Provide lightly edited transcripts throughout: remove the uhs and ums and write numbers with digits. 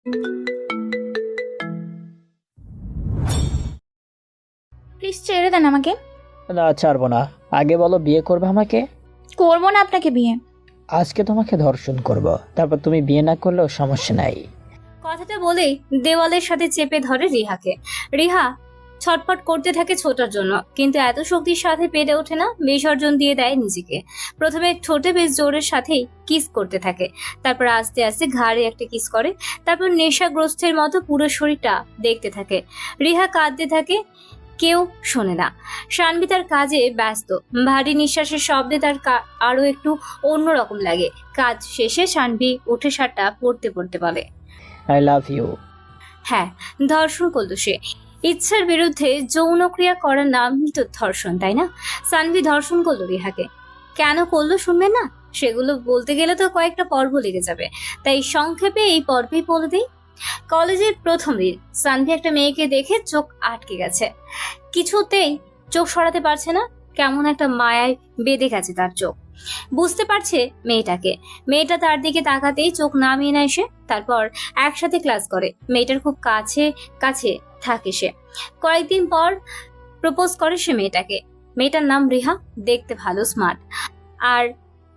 Please ছেড়ে দেন আমাকে। না, ছাড়বো না। আগে বলো, বিয়ে করবে আমাকে? করবো না আপনাকে বিয়ে। আজকে তোমাকে ধর্ষণ করব, তারপর তুমি বিয়ে না করলেও সমস্যা নাই। কথাটা বলেই দেওয়ালের সাথে চেপে ধরে রিহাকে। রিহা ছটফট করতে থাকে ছোটার জন্য, কিন্তু এত শক্তির সাথে পেরে ওঠে না, বিসর্জন দিয়ে দেয় নিজেকে। প্রথমে ঠোঁটে বেশ জোরের সাথেই কিস করতে থাকে, তারপর আস্তে আস্তে ঘাড়ে একটা কিস করে, তারপর নেশাগ্রস্তের মতো পুরো শরীরটা দেখতে থাকে। রিহা কাঁদতে থাকে, কেউ শোনে না। সানভি তার কাজে ব্যস্ত। ভারী নিঃশ্বাসের শব্দে তার আরো একটু অন্যরকম লাগে। কাজ শেষে সানভি উঠে শার্টটা পড়তে পড়তে বলে, আই লাভ ইউ। হ্যাঁ, ধর্ষণ করলো সে। ইচ্ছার বিরুদ্ধে যৌনক্রিয়া করার নামই তো ধর্ষণ, তাই না? সানভি ধর্ষণ করলো রিহাকে। কেন করলো শুনবেন না? সেগুলো বলতে গেলে তো কয়েকটা পর্ব লেগে যাবে, তাই সংক্ষেপে এই পর্বেই বলে দিই। কলেজের প্রথম দিন সানভি একটা মেয়েকে দেখে চোখ আটকে গেছে। কিছুতেই চোখ সরাতে পারছে না। কেমন একটা মায়ায় বেঁধে গেছে তার চোখ। বুঝতে পারছে মেয়েটাকে। মেয়েটা তার দিকে তাকাতেই চোখ নামিয়ে নেয় সে। তারপর একসাথে ক্লাস করে। মেয়েটার খুব কাছে কাছে থাকে সে। কয়েকদিন পর প্রপোজ করে সে মেয়েটাকে। মেয়েটার নাম রিহা। দেখতে ভালো, স্মার্ট, আর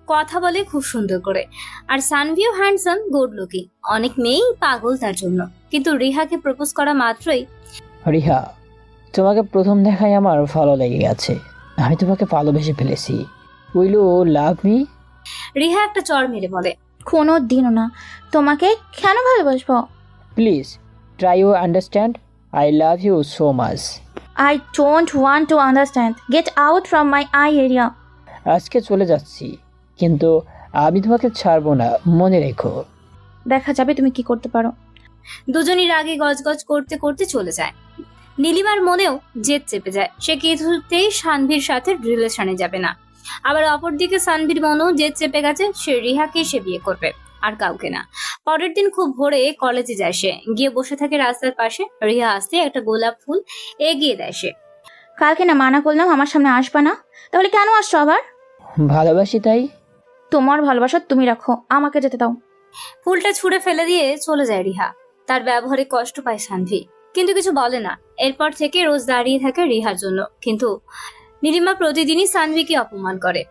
কথা বলে খুব সুন্দর করে। আর সানভিও হ্যান্ডসাম, গুড লুকিং। অনেক মেয়েই পাগল তার জন্য। কিন্তু রিহাকে প্রপোজ করা মাত্রই, রিহা, তোমাকে প্রথম দেখায় আমার ভালো লেগে গেছে। আমি তোমাকে ভালোবেসে ফেলেছি। Will you love me? Riha একটা চড় মেরে বলে, কোনো দিনও না। তোমাকে কেন ভালোবাসবো? Please try you understand. I love you so much. I don't want to understand. Get out from my I area. আজকে চলে যাচ্ছি, কিন্তু আমি তোমাকে ছাড়বো না, মনে রেখো। দেখা যাবে তুমি কি করতে পারো। দুজনই রাগে গজগজ করতে করতে চলে যায়। নীলিমার মনেও জেদ চেপে যায়। সে কিছুতেই সানভীর সাথে রিলেশনে যাবে না। আবার অপরদিকে সানভীর মনেও জেদ চেপে গেছে, সে রিহাকে সে বিয়ে করবে, আর কাউকে না। পরের দিন খুব ভোরে কলেজে যায় সে। গিয়ে বসে থাকে রাস্তার পাশে। রিহা আসতে একটা গোলাপ ফুল এগিয়ে দেয় সে। কালকে না মানা করলাম আমার সামনে আসবা না, তাহলে কেন আসছো আবার? ভালোবাসি তাই। তোমার ভালোবাসা তুমি রাখো, আমাকে যেতে দাও। ফুলটা ছুঁড়ে ফেলে দিয়ে চলে যায় রিহা। তার ব্যবহারে কষ্ট পায় সানভি, কিন্তু কিছু বলে না। এরপর থেকে রোজ দাঁড়িয়ে থাকে রিহার জন্য। কিন্তু নীলিমা প্রতিদিনই সানভিকে অপমান করে।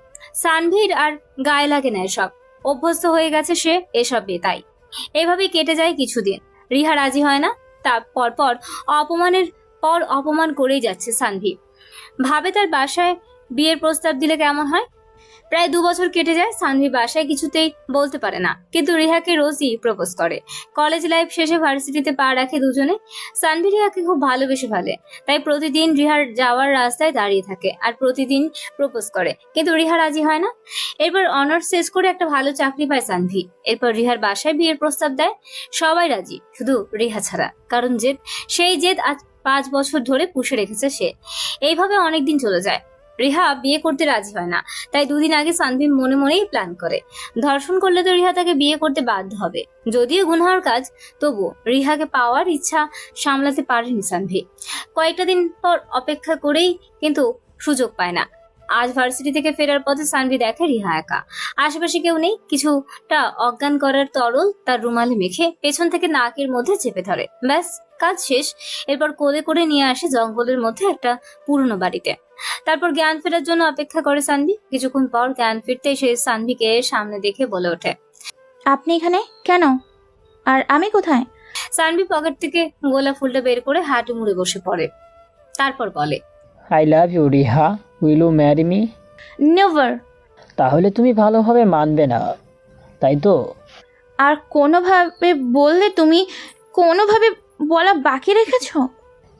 সানভির আর গায়ে লাগে না এসব। অভ্যস্ত হয়ে গেছে সে এসব তাই। এভাবেই কেটে যায় কিছুদিন। রিহা রাজি হয় না। তার পর অপমানের পর অপমান করেই যাচ্ছে সানভি। ভাবে তার বাসায় বিয়ের প্রস্তাব দিলে কেমন হয়। প্রায় 2 বছর কেটে যায়। সানভি বাসায় কিছুতেই বলতে পারে না, কিন্তু রিহাকে রোজই প্রপোজ করে। কলেজ লাইফ শেষে ভার্সিটিতে পা রাখে দুজনে। সানভি রিহাকে খুব ভালোবেসে ফেলে, তাই প্রতিদিন রিহার যাওয়ার রাস্তায় দাঁড়িয়ে থাকে আর প্রতিদিন প্রপোজ করে। কিন্তু রিহা রাজি হয় না। এরপর অনার্স শেষ করে একটা ভালো চাকরি পায় সানভি। এরপর রিহার বাসায় বিয়ের প্রস্তাব দেয়। সবাই রাজি, শুধু রিহা ছাড়া। কারণ জেদ। সেই জেদ আজ 5 বছর ধরে পুষে রেখেছে সে। এইভাবে অনেকদিন চলে যায়। রিহা বিয়ে করতে রাজি হয় না। তাই 2 দিন আগে সানভি মনে মনেই প্ল্যান করে, ধর্ষণ করলে তো রিহা তাকে বিয়ে করতে বাধ্য হবে। যদিও গুনহার কাজ, তবু রিহাকে পাওয়ার ইচ্ছা সামলাতে পারেনি সানভি। কয়েকটা দিন পর অপেক্ষা করেই কিন্তু সুযোগ পায় না। আজ ভার্সিটি থেকে ফেরার পথে সানভি দেখে রিহা একা। আশেপাশে কেউ নেই। কিছুটা অজ্ঞান করার তরল তার রুমালে মেখে পেছন থেকে নাকের মধ্যে চেপে ধরে। ব্যাস, কাজ শেষ। এরপর কোলে করে নিয়ে আসে জঙ্গলের মধ্যে একটা পুরনো বাড়িতে। তারপর জ্ঞান ফেরার জন্য অপেক্ষা করে সানভি। কিছুক্ষণ পর জ্ঞান ফিরতে সে সানভিকে সামনে দেখে বলে ওঠে, আপনি এখানে কেন? আর আমি কোথায়? সানভি পকেট থেকে গোলাপ ফুলটা বের করে হাঁটু মুড়ে বসে পড়ে। তারপর বলে, I love you Riha. Will you marry me? Never. তাহলে তুমি ভালোভাবে মানবে না, তাই তো? আর কোনোভাবে বললে তুমি কোনোভাবে বলা বাকি রেখেছো?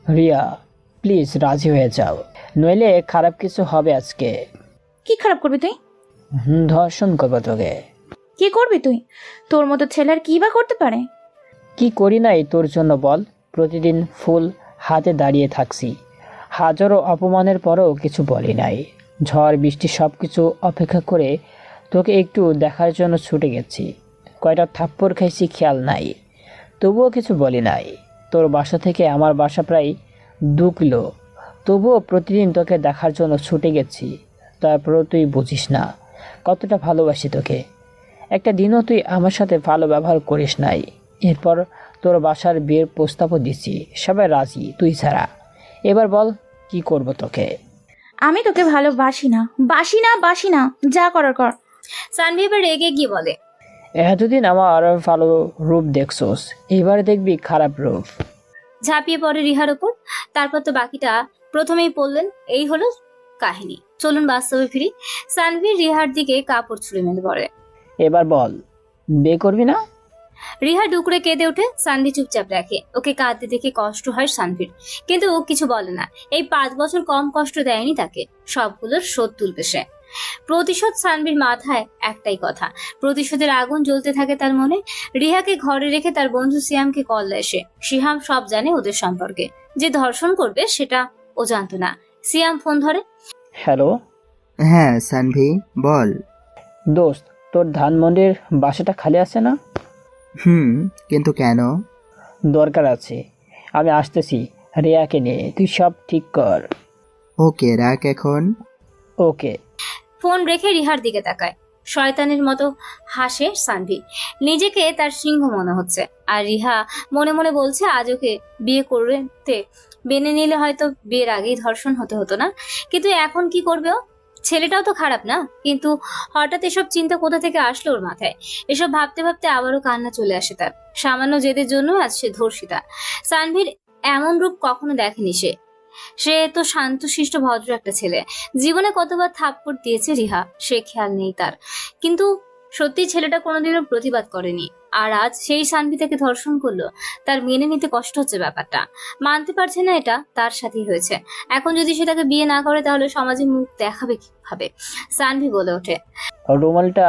রিয়া, প্লিজ রাজি হয়ে যাও, নইলে খারাপ কিছু হবে আজকে। কি খারাপ করবি তুই? ধর্ষণ করবো তোকে। কি করবি তুই? তোর মতো ছেলের কি বা করতে পারে? কি করি নাই তোর জন্য বল? প্রতিদিন ফুল হাতে দাঁড়িয়ে থাকছি। হাজারো অপমানের পরও কিছু বলি নাই। ঝড় বৃষ্টি সব কিছু অপেক্ষা করে তোকে একটু দেখার জন্য ছুটে গেছি। কয়টা থাপ্পড় খাইছি খেয়াল নাই, তবুও কিছু বলি নাই। তোর বাসা থেকে আমার বাসা প্রায় 2 কিলো, তবুও প্রতিদিন তোকে দেখার জন্য ছুটে গেছি। তারপরেও তুই বুঝিস না কতটা ভালোবাসি তোকে। একটা দিনও তুই আমার সাথে ভালো ব্যবহার করিস নাই। এরপর তোর বাসার বিয়ের প্রস্তাবও দিচ্ছি, সবাই রাজি তুই ছাড়া। এবার বল কি করব তোকে। আমি তোকে ভালোবাসি না, বাসি না, যা করার কর। সানভি এবার রেগে গিয়ে বলে। এতদিন আমার ভালো রূপ দেখছোস, এবার দেখবি খারাপ রূপ। ঝাঁপিয়ে পড়ে রিহার ওপর। তারপর তো বাকিটা প্রথমেই বললেন। এই হলো কাহিনী, চলুন বাস্তবে ফিরি। সানভি রিহার দিকে কাপড় ছুঁড়ে মেলে পড়ে। এবার বল বিয়ে করবি না? রিহা ডুকরে কেঁদে ওঠে। সানভি চুপচাপ রাখে। ওকে কাঁদতে দেখে কষ্ট হয় সানভির, কিন্তু ও কিছু বলে না। এই 5 বছর কম কষ্ট দেয়নি তাকে, সবগুলোর শোধ তুলবে সে। প্রতিশোধ। সানভির মাথায় একটাই কথা, প্রতিশোধের আগুন জ্বলতে থাকে তার মনে। রিহাকে ঘরে রেখে তার বন্ধু সিয়ামকে কল দেয় সে। সিহাম সব জানে ওদের সম্পর্কে, যে ধর্ষণ করবে সেটা ও জানতো না। সিয়াম ফোন ধরে। হ্যালো হ্যাঁ সানভি বল। দোস্ত, তোর ধানমন্ডির বাসাটা খালি আছে না? কিন্তু কেন? দরকার আছে, আমি আসতেছি রিয়াকে নিয়ে, তুই সব ঠিক কর। ওকে রাখ এখন। ওকে। ফোন রেখে রিহার দিকে তাকায়। শয়তানের মতো হাসে সানভি, নিজেকে তার সিংহ মনে হচ্ছে। আর রিহা মনে মনে বলছে, আজ ওকে বিয়ে করতে মেনে নিলে হয়তো বিয়ের আগেই ধর্ষণ হতে হতো না। কিন্তু এখন কি করবে ও? ছেলেটাও তো খারাপ না, কিন্তু হঠাৎ এসব চিন্তা কোথা থেকে আসলো ওর মাথায়? এসব ভাবতে ভাবতে আবারও কান্না চলে আসে তার। সামান্য জেদের জন্য আজ সে ধর্ষিতা। সানভীর এমন রূপ কখনো দেখেনি সে। সে তো শান্তশিষ্ট ভদ্র একটা ছেলে। জীবনে কতবার থাপ্পড় দিয়েছে রিহা, সে খেয়াল নেই তার। কিন্তু সত্যি ছেলেটা কোনোদিনও প্রতিবাদ করেনি। আর আজ সেই সানভি তাকে ধর্ষণ করলো। তার মেনে নিতে কষ্ট হচ্ছে ব্যাপারটা, মানতে পারছে না এটা তার সাথেই হয়েছে। এখন যদি সে তাকে বিয়ে না করে তাহলে সমাজে মুখ দেখাবে কিভাবে? সানভি বলে ওঠে। রুমালটা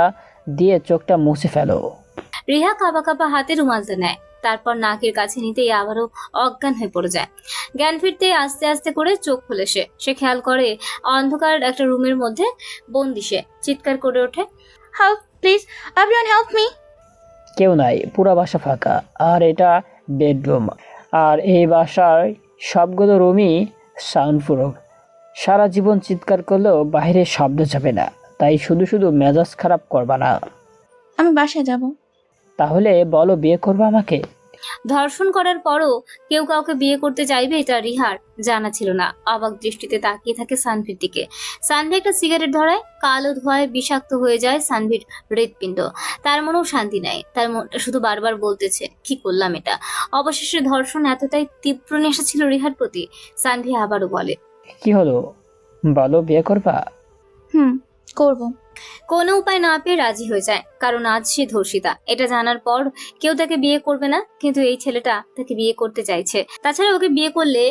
দিয়ে চোখটা মুছে ফেলো। রিহা কাঁপা কাঁপা হাতে রুমালটা নেয়। তারপর নাকের কাছে নিতেই আবারও অজ্ঞান হয়ে পড়ে যায়। জ্ঞান ফিরতেই আস্তে আস্তে করে চোখ খুলে সে খেয়াল করে অন্ধকার একটা রুমের মধ্যে বন্দি সে। চিৎকার করে ওঠে, help please, everyone help me. কেউ নাই, পুরো বাসা ফাঁকা। আর এটা বেডরুম, আর এই বাসার সবগুলো রুমই সাউন্ড প্রুফ। সারা জীবন চিৎকার করলেও বাইরে শব্দ যাবে না, তাই শুধু শুধু মেজাজ খারাপ করবা না। আমি বাসায় যাব। তাহলে বলো বিয়ে করবে আমাকে? ধর্ষণ করার পরও কেউ কাউকে বিয়ে করতে চাইবে এটা রিহার জানা ছিল না। অবাক দৃষ্টিতে তাকিয়ে থাকে সানভির দিকে। সানভি একটা সিগারেট ধরায়, কালো ধোঁয়ায় বিষাক্ত হয়ে যায় সানভির হৃৎপিণ্ড। তার মনেও শান্তি নাই, তার মনটা শুধু বারবার বলতেছে, কি করলাম এটা? অবশেষে ধর্ষণ এতটাই তীব্র নেশা ছিল রিহার প্রতি। সানভি আবারও বলে, কি হলো, বলো বিয়ে করবা? করব। কোনো উপায় না পেয়ে রাজি হয়ে যায়, কারণ আজ সে ধর্ষিতা। এটা জানার পর কেউ তাকে বিয়ে করবে না, কিন্তু এই ছেলেটা তাকে বিয়ে করতে চাইছে। তাছাড়া ওকে বিয়ে করলে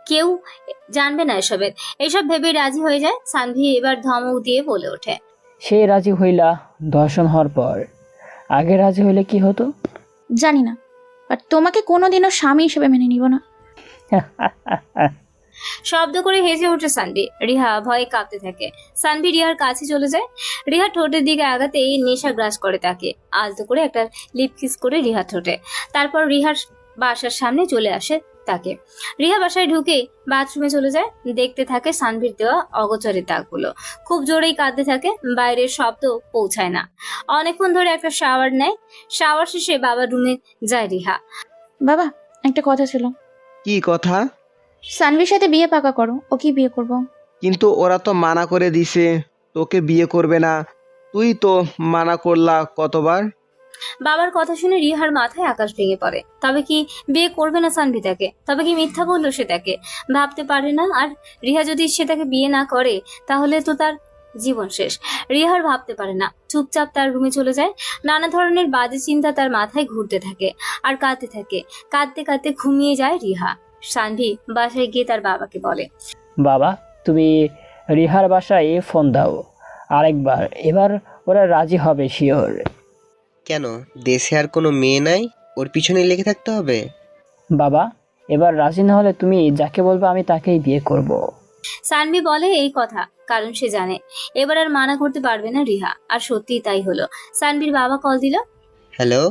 কেউ জানবে না এসবের। এইসব ভেবে রাজি হয়ে যায় সানভি। এবার ধমক দিয়ে বলে ওঠে, সে রাজি হইলা ধর্ষণ হওয়ার পর, আগে রাজি হইলে কি হতো? জানি না, বাট তোমাকে কোনোদিনও স্বামী হিসেবে মেনে নিব না। শব্দ করে হেসে ওঠে সানভি। রিহা ভয়ে কাঁপতে থাকে। সানভি রিহার কাছে চলে যায়। রিহা ঠোঁটের দিকে আগাতেই নেশা গ্রাস করে তাকে। আলতো করে একটা লিপ কিস করে রিহা ঠোঁটে। তারপর রিহার বাসার সামনে চলে আসে তাকে। রিহা বাসায় ঢুকেই বাথরুমে চলে যায়। দেখতে থাকে সানভির দেওয়া অগোচরের দাগগুলো। খুব জোরেই কাঁদতে থাকে, বাইরের শব্দ পৌঁছায় না। অনেকক্ষণ ধরে একটা শাওয়ার নেয়। শাওয়ার শেষে বাবার রুমে যায় রিহা। বাবা, একটা কথা ছিল। কি কথা? সানভির সাথে বিয়ে পাকা করো, ওকে বিয়ে করব। কিন্তু ওরা তো মানা করে দিছে তোকে বিয়ে করবে না। তুই তো মানা করলা কতবার। বাবার কথা শুনে রিহার মাথায় আকাশ ভেঙে পড়ে। তবে কি বিয়ে করবে না সানভি তাকে? তবে কি মিথ্যা বললো সে তাকে? ভাবতে পারে না। আর রিহা যদি সে তাকে বিয়ে না করে তাহলে তো তার জীবন শেষ। রিহার ভাবতে পারে না, চুপচাপ তার রুমে চলে যায়। নানা ধরনের বাজে চিন্তা তার মাথায় ঘুরতে থাকে আর কাঁদতে থাকে। কাঁদতে কাঁদতে ঘুমিয়ে যায় রিহা। সানভি বাসায় গিয়ে তার বাবাকে বলে, বাবা, তুমি রিহার বাসায় ফোন দাও আরেকবার, এবার ওরা রাজি হবে শিওর। কেন, দেশে আর কোনো মেয়ে নাই ওর পিছনে লেগে থাকতে হবে? বাবা, এবার রাজি না হলে তুমি যাকে বলবে আমি তাকেই বিয়ে করব। সানভি বলে এই কথা কারণ সে জানে এবার আর মানা করতে পারবে না রিহা। আর সত্যিই তাই হলো। সানভির বাবা কল দিল। হ্যালো,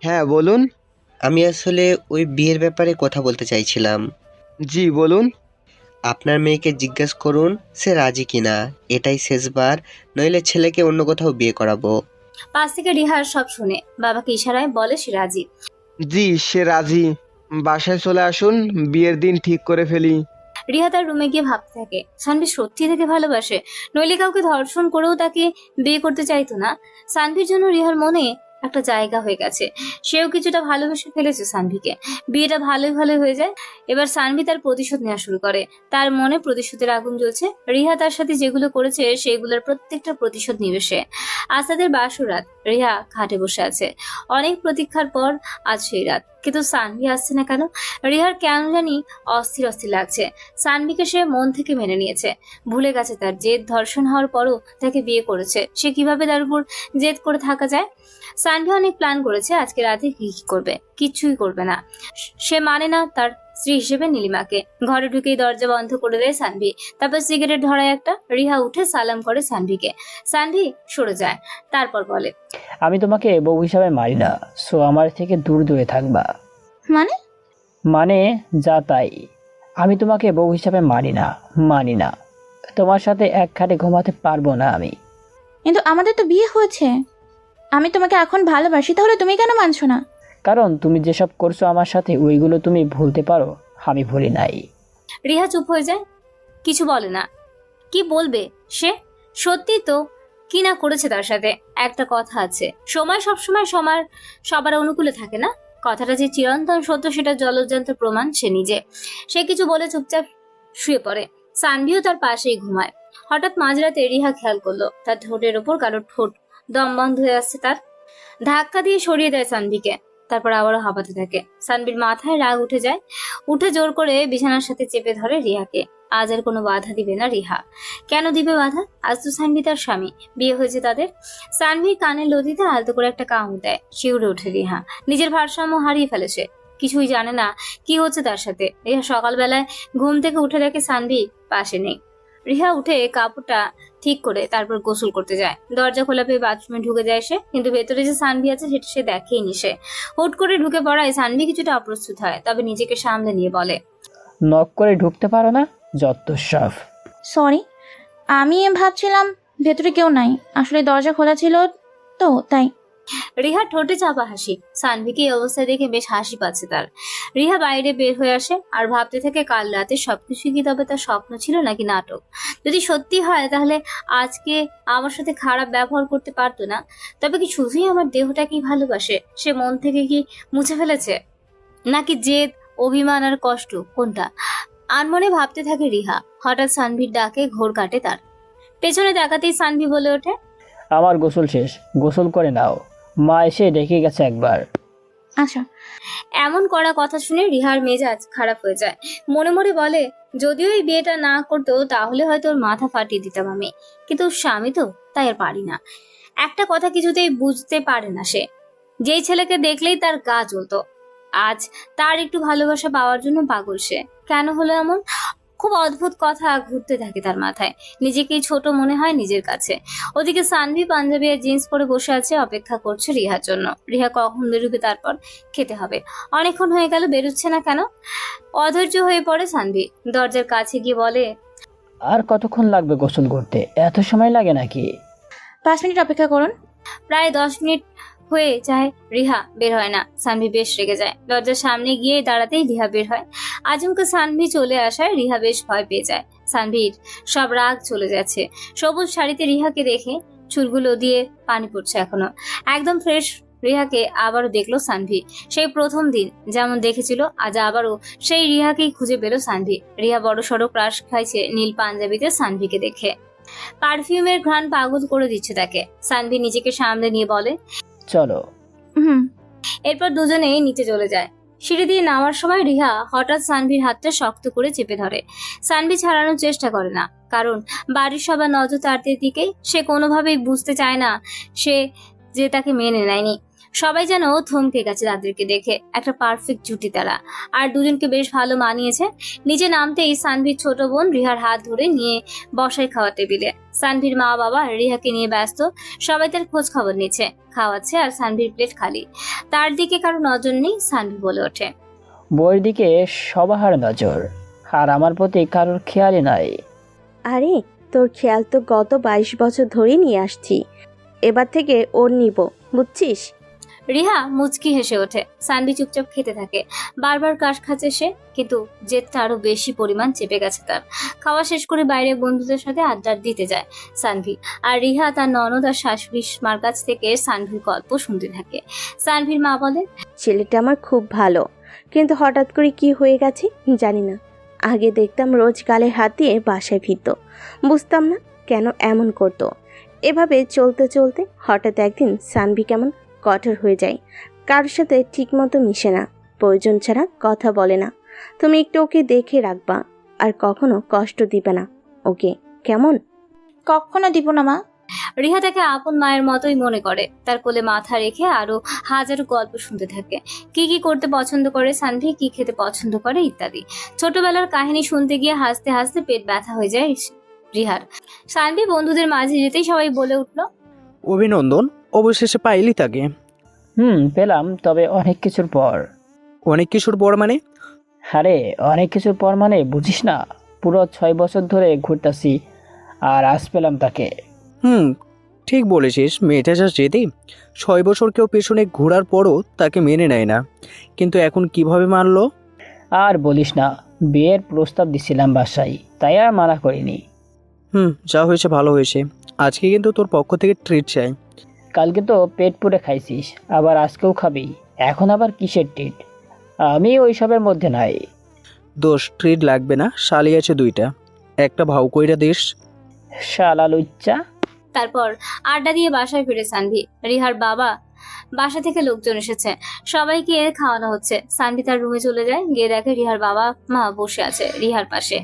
হ্যাঁ বলুন। আমি আসলে ওই বিয়ের ব্যাপারে কথা বলতে চাইছিলাম। জি বলুন। আপনার মেয়েকে জিজ্ঞেস করুন সে রাজি কিনা। এটাই শেষবার, নইলে ছেলেকে অন্য কোথাও বিয়ে করাবো। পাশ থেকে রিহার সব শুনে বাবাকে ইশারায় বলে সে রাজি। জি সে রাজি। বাসায় চলে আসুন, বিয়ের দিন ঠিক করে ফেলি। রিহা তার রুমে গিয়ে ভাবতে থাকে সানভি সত্যি থেকে ভালোবাসে, নইলে কাউকে ধর্ষণ করেও তাকে বিয়ে করতে চাইতো না। সানভির জন্য রিহার মনে একটা জায়গা হয়ে গেছে, সেও কিছুটা ভালোবেসে ফেলেছে সানভিকে। বিয়েটা ভালোই ভালোই হয়ে যায়। এবার সানভি তার প্রতিশোধ নেওয়া শুরু করে। তার মনে প্রতিশোধের আগুন জ্বলছে। রিহা তার সাথে যেগুলো করেছে সেগুলোর প্রত্যেকটা প্রতিশোধ নিবে সে। আজ তাদের বাসরাত। রিহা খাটে বসে আছে। অনেক প্রতীক্ষার পর আজ সেই রাত, কিন্তু সানভি আসছে না কেন? রিহার কেন জানি অস্থির অস্থির লাগছে। সানভিকে সে মন থেকে মেনে নিয়েছে, ভুলে গেছে তার জেদ। ধর্ষণ হওয়ার পরও তাকে বিয়ে করেছে, সে কিভাবে তার উপর জেদ করে থাকা যায়? সানভি অনেক প্ল্যান করেছে আজকে রাতে কি কি করবে, কিচ্ছুই করবে না। সে মানে না তার স্ত্রী হিসেবে নীলিমাকে। ঘরে ঢুকেই দরজা বন্ধ করে দেয় সানভি, তারপর সিগারেট ধরায় একটা। রিহা উঠে সালাম করে সানভিকে। সানভি সরে যায়, তারপর বলে, আমি তোমাকে বউ হিসাবে মারি না, সো আমার থেকে দূর দূরে থাকবা। মানে? মানে যা তাই। আমি তোমাকে বউ হিসাবে মানি না। তোমার সাথে এক খাটে ঘুমাতে পারবো না আমি। কিন্তু আমাদের তো বিয়ে হয়েছে। আমি তোমাকে এখন ভালোবাসি, তাহলে তুমি কেন মানছো না? কারণ তুমি যেসব করছো আমার সাথে ওইগুলো তুমি ভুলতে পারো, আমি ভুলি নাই। রিহা চুপ হয়ে যায়, কিছু বলে না। কি বলবে সে? সত্যি তো কি না করেছে তার সাথে। একটা কথা আছে, সময় সবসময় সবার অনুকূলে থাকে না। কথাটা যে চিরন্তন সত্য সেটা জলজ্জান্ত প্রমাণ সে নিজে। সে কিছু বলে চুপচাপ শুয়ে পড়ে। সানভিও তার পাশেই ঘুমায়। হঠাৎ মাঝরাতে রিহা খেয়াল করলো তার ঠোঁটের ওপর কারো ঠোঁট দম বন্ধ হয়ে আসছে। তার ধাক্কা দিয়ে সরিয়ে দেয় সানভিকে, তারপর আবারও হাঁপাতে থাকে। সানভির মাথায় রাগ উঠে যায়, উঠে জোর করে বিছানার সাথে চেপে ধরে রিহাকে। আজ আর কোনো বাধা দিবে না রিহা। কেন দিবে বাধা? আজ তো সানভি তার স্বামী, বিয়ে হয়েছে তাদের। সানভি কানের লতিতে আলতো করে একটা কামড় দেয়। শিউরে ওঠে রিহা। নিজের ভারসাম্য হারিয়ে ফেলেছে, কিছুই জানে না কি হচ্ছে তার সাথে। রিহা সকালবেলায় ঘুম থেকে উঠে দেখে সানভি পাশে নেই। রিহা উঠে কাপড়টা ঠিক করে তারপর গোসল করতে যায়। দরজা খোলা পেয়ে বাথরুমে ঢুকে যায় সে, কিন্তু ভেতরে যে সানভি আছে সেটা সে দেখেইনি। সে হুট করে ঢুকে পড়ায় সানভি কিছুটা অপ্রস্তুত হয়, তবে নিজেকে সামলে নিয়ে বলে, নক করে ঢুকতে পারো না? যত সব। সরি, আমি ভাবছিলাম ভেতরে কেউ নাই, আসলে দরজা খোলা ছিল তো তাই। রিহা ঠোঁটে চাপা হাসি। সানভিকে এই অবস্থায় দেখে বেশ হাসি পাচ্ছে তার। রিহা বাইরে বের হয়ে আসে আর ভাবতে থাকে কাল রাতে সবকিছু কি তবে তার স্বপ্ন ছিল নাকি নাটক। যদি সত্যি হয় তাহলে আজকে আমার সাথে খারাপ ব্যবহার করতে পারতো না। তবে কি শুধুই আমার দেহটাকেই ভালোবাসে? সে মন থেকে কি মুছে ফেলেছে, নাকি জেদ, অভিমান আর কষ্ট, কোনটা? আনমনে ভাবতে থাকে রিহা। হঠাৎ সানভির ডাকে ঘোর কাটে তার। পেছনে তাকাতেই সানভি বলে ওঠে, আমার গোসল শেষ, গোসল করে নাও, মা এসে ডেকে গেছে একবার। আচ্ছা। এমন কড়া কথা শুনে রিহার মেজাজ খারাপ হয়ে যায়। মনে মনে বলে, যদিও এই বিয়েটা না করতো তাহলে হয়তো ওর মাথা ফাটিয়ে দিতাম আমি, কিন্তু স্বামী তো, তাই আর পারি না। একটা কথা কিছুতেই বুঝতে পারে না সে, যেই ছেলেকে দেখলেই তার গা জ্বলতো, আজ তার একটু ভালোবাসা পাওয়ার জন্য পাগল সে। কেন হলো এমন? খুব অদ্ভুত কথা ঘুরতে থাকে তার মাথায়। নিজেকেই ছোট মনে হয় নিজের কাছে। ওদিকে সানভি পাঞ্জাবি আর জিন্স পরে বসে আছে, অপেক্ষা করছে রিহার জন্য। রিহা কখন বেরোবে, তারপর খেতে হবে। অনেকক্ষণ হয়ে গেল, বেরোচ্ছে না কেন? অধৈর্য হয়ে পড়ে সানভি। দরজার কাছে গিয়ে বলে, আর কতক্ষণ লাগবে গোসল করতে? এত সময় লাগে নাকি? 5 মিনিট অপেক্ষা করুন। প্রায় 10 মিনিট হয়ে যায়, রিহা বের হয় না। সানভি বেশ রেগে যায়। দরজার সামনে গিয়ে দাঁড়াতেই রিহা বের হয়। আচমকা সানভি চলে আসায় রিহা বেশ ভয় পেয়ে যায়। সানভির সব রাগ চলে যাচ্ছে। সবুজ শাড়িতে রিহাকে দেখে চুলগুলো দিয়ে পানি পড়ছে এখনো, একদম ফ্রেশ। রিহাকে আবারও দেখলো সানভি। সেই প্রথম দিন যেমন দেখেছিল আজ আবারও সেই রিহাকেই খুঁজে পেল সানভি। রিহা বড় সড়ো ক্রাশ খাইছে নীল পাঞ্জাবিতে সানভিকে দেখে। পারফিউমের ঘ্রাণ পাগল করে দিচ্ছে তাকে। সানভি নিজেকে সামলে নিয়ে বলে, চলো। হুম। এরপর দুজনেই নিচে চলে যায়। সিঁড়ি দিয়ে নামার সময় রিহা হঠাৎ সানভির হাতটা শক্ত করে চেপে ধরে। সানভি ছাড়ানোর চেষ্টা করে না, কারণ বাড়ির সবার নজর তার দিকেই। সে কোনোভাবেই বুঝতে চায় না সে যে তাকে মেনে নেয়নি। সবাই যেন থমকে গেছে তাদেরকে দেখে। একটা পারফেক্ট জুটি তারা, আর দুজনকে বেশ ভালো মানিয়েছে। নিচে নামতেই সানভির ছোট বোন রিহার হাত ধরে নিয়ে বসায় খাওয়া টেবিলে। সানভির মা বাবা রিহাকে নিয়ে ব্যস্ত। সবাই তার খোঁজ খবর নিচ্ছে, খাওয়াচ্ছে, আর সানভির প্লেট খালি। তার দিকে কারো নজর নেই। সানভি বলে ওঠে, বইয়ের দিকে সবার নজর, আর আমার প্রতি কারোর খেয়ালই নাই। আরে তোর খেয়াল তো গত 22 বছর ধরেই নিয়ে আসছি, এবার থেকে ওর নিব, বুঝছিস? রিহা মুচকি হেসে ওঠে। সানভি চুপচাপ খেতে থাকে। বারবার কাশ খাচ্ছে সে, কিন্তু জেদটা আরো বেশি পরিমাণ চেপে গেছে তার। খাওয়া শেষ করে বাইরে বন্ধুদের সাথে আড্ডা দিতে যায় সানভি। আর রিহা তার ননদ আর শাশুড়ি মার কাছ থেকে সানভির গল্প শুনতে থাকে। সানভির মা বলে, ছেলেটা আমার খুব ভালো, কিন্তু হঠাৎ করে কি হয়ে গেছে জানি না। আগে দেখতাম রোজ গালে হাত দিয়ে বাসায় ফিরত, বুঝতাম না কেন এমন করতো। এভাবে চলতে চলতে হঠাৎ একদিন সানভি কেমন কঠোর হয়ে যায়, কারোর সাথে ঠিকমতো মিশে না, প্রয়োজন ছাড়া কথা বলে না। তুমি একটু ওকে দেখে রাখবা, আর কখনো কষ্ট দিবে না ওকে, কেমন? কখনো দিব না মা। রিহা তাকে আপন মায়ের মতোই মনে করে। তার কোলে মাথা রেখে আরো হাজারো গল্প শুনতে থাকে। কি কি করতে পছন্দ করে সানভি, কি খেতে পছন্দ করে ইত্যাদি। ছোটবেলার কাহিনী শুনতে গিয়ে হাসতে হাসতে পেট ব্যথা হয়ে যায় রিহার। সানভি বন্ধুদের মাঝে যেতেই সবাই বলে উঠলো, অভিনন্দন, অবশেষে পাইলি তাকে। পেলাম, তবে অনেক কিছুর পর। অনেক কিছুর পর মানে? আরে অনেক কিছুর পর মানে বুঝিস না, পুরো 6 বছর ধরে ঘুরতাছি আর আজ পেলাম তাকে। ঠিক বলেছিস, মেয়েটা যা যেতে 6 বছর কেউ পেছনে ঘোরার পরও তাকে মেনে নেয় না, কিন্তু এখন কিভাবে মানলো? আর বলিস না, বিয়ের প্রস্তাব দিছিলাম বাসায়, তাই আর মানা করিনি। যা হয়েছে ভালো হয়েছে। আজকে কিন্তু তোর পক্ষ থেকে ট্রিট চাই। কালকে তো পেট পুরে খাইছিস, আবার আজকেও খাবি, এখন আবার কিসের ট্রিট? আমি ওইসবের মধ্যে নাই। দোষ, ট্রিট লাগবে না, শালি আছে 2টা, একটা ভাউ কইরা দিস। শালা লুচ্চা। তারপর আড্ডা দিয়ে বাসায় ফিরে সানভি। রিহার বাবা বাসা থেকে লোকজন এসেছে, সবাইকে খাওয়ানো হচ্ছে। সানভি তার রুমে চলে যায়, গিয়ে দেখে রিহার বাবা মা বসে আছে রিহার পাশে,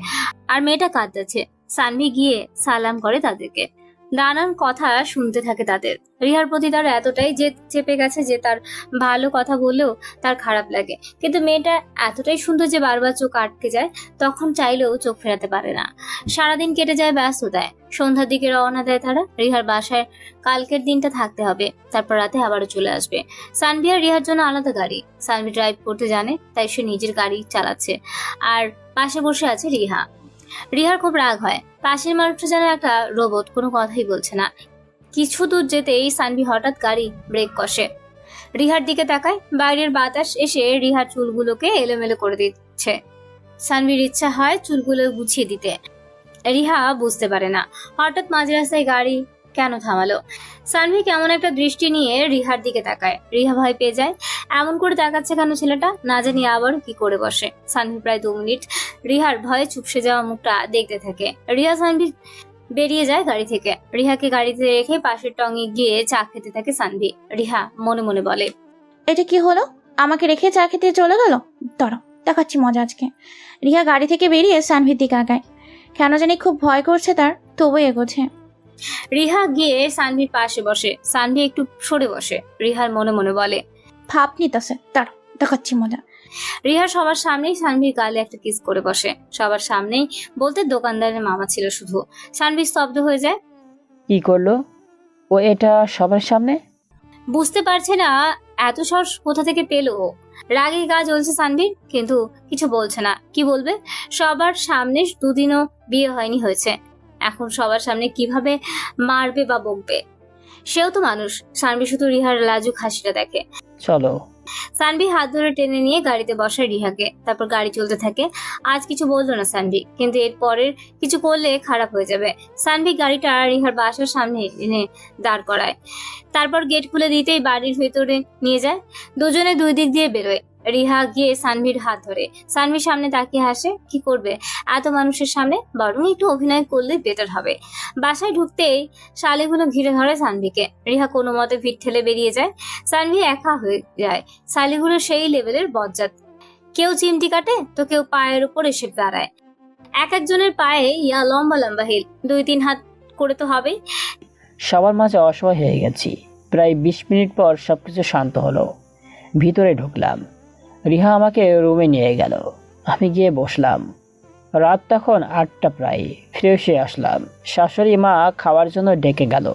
আর মেয়েটা কাঁদতেছে। সানভি গিয়ে সালাম করে তাদেরকে, নানান কথা শুনতে থাকে তাদের। রিহার প্রতি তার এতটাই জেদ চেপে গেছে যে তার ভালো কথা বললেও তার খারাপ লাগে, কিন্তু মেয়েটা এতটাই সুন্দর যে বারবার চোখ আটকে যায়, তখন চাইলেও চোখ ফেরাতে পারে না। সারাদিন কেটে যায় ব্যস্ততায়। সন্ধ্যার দিকে রওনা দেয় তারা। রিহার বাসায় কালকের দিনটা থাকতে হবে, তারপর রাতে আবারও চলে আসবে। সানভি আর রিহার জন্য আলাদা গাড়ি। সানভি ড্রাইভ করতে জানে, তাই সে নিজের গাড়ি চালাচ্ছে, আর পাশে বসে আছে রিহা। রিহার খুব রাগ হয়, পাশের মানুষটা যেন একটা রোবট, কোনো কথাই বলছে না। কিছু দূর যেতেই সানভি হঠাৎ গাড়ি ব্রেক কষে। রিহার দিকে তাকায়, বাইরের বাতাস এসে রিহার চুলগুলোকে এলোমেলো করে দিচ্ছে। সানভির ইচ্ছা হয় চুলগুলো গুছিয়ে দিতে। রিহা বুঝতে পারে না হঠাৎ মাঝ রাস্তায় গাড়ি কেন থামালো। সানভি কেমন একটা দৃষ্টি নিয়ে রিহার দিকে তাকায়। রিহা ভয় পেয়ে যায়, এমন করে তাকাচ্ছে কেন ছেলেটা, না জানি আবার কি করে বসে। সানভি প্রায় 2 মিনিট রিহার ভয়ে চুপসে যাওয়া মুখটা দেখতে থাকে। রিহা সানভি বেরিয়ে যায় গাড়ি থেকে। রিহাকে গাড়িতে রেখে পাশের টঙে গিয়ে চা খেতে থাকে সানভি। রিহা মনে মনে বলে, এটা কি হলো? আমাকে রেখে চা খেতে চলে গেল। দাঁড়াও, দেখাচ্ছি মজা আজকে। রিহা গাড়ি থেকে বেরিয়ে সানভির দিকে আগায়। কেন জানি খুব ভয় করছে তার, তবু এগোছে। রিহা গিয়ে সানভির পাশে বসে। সানভি একটু সরে বসে। রিহার মনে মনে বলে, ভাব নিতেছে, দাঁড়াও দেখাচ্ছি মজা। রিহা সবার সামনেই সানভির গালে একটা কিস করে বসে। সবার সামনেই বলতে দোকানদারের মামা ছিল শুধু। সানভি স্তব্ধ হয়ে যায়। কি করলো ও এটা সবার সামনে? বুঝতে পারছে না এত সাহস কোথা থেকে পেল ও। রাগে গা জ্বলছে সানভির, কিন্তু কিছু বলছে না। কি বলবে? সবার সামনে 2 দিনও বিয়ে হয়েছে, এখন সবার সামনে কিভাবে মারবে বা বকবে? সেও তো মানুষ। সানভি শুধু রিহার লাজুক হাসিটা দেখে। চলো। সানভি হাত ধরে টেনে নিয়ে গাড়িতে বসায় রিহাকে। তারপর গাড়ি চলতে থাকে। আজ কিছু বললো না সানভি, কিন্তু এর পরের কিছু করলে খারাপ হয়ে যাবে। সানভি গাড়িটা রিহার বাসার সামনে এনে দাঁড় করায়। তারপর গেট খুলে দিতেই বাড়ির ভেতরে নিয়ে যায়। দুজনে 2 দিক দিয়ে বেরোয়। রিহা গিয়ে সানভির হাত ধরে। সানভির সামনে তাকিয়ে হাসে। কি করবে এত মানুষের সামনে, বরং একটু অভিনয় করলে বেটার হবে। বাসায় ঢুকতেই শালিগুলো ঘিরে ধরে সানভিকে। রিহা কোনো মতে ভিড় ঠেলে বেরিয়ে যায়। সানভি একা হয়ে যায়। শালিগুলো সেই লেভেলের বজ্জাত, কেউ চিমটি কাটে তো কেউ পায়ের উপর এসে দাঁড়ায়। এক একজনের পায়ে ইয়া লম্বা লম্বা হিল, 2-3 হাত করে তো হবেই। সবার মাঝে অসহায় হয়ে গেছি। প্রায় 20 মিনিট পর সবকিছু শান্ত হলো। ভিতরে ঢুকলাম। রিহা আমাকে রুমে নিয়ে গেল। আমি গিয়ে বসলাম। রাত তখন 8টা প্রায়। ফ্রেশ হয়ে আসলাম। শাশুড়ি মা খাওয়ার জন্য ডেকে গেল।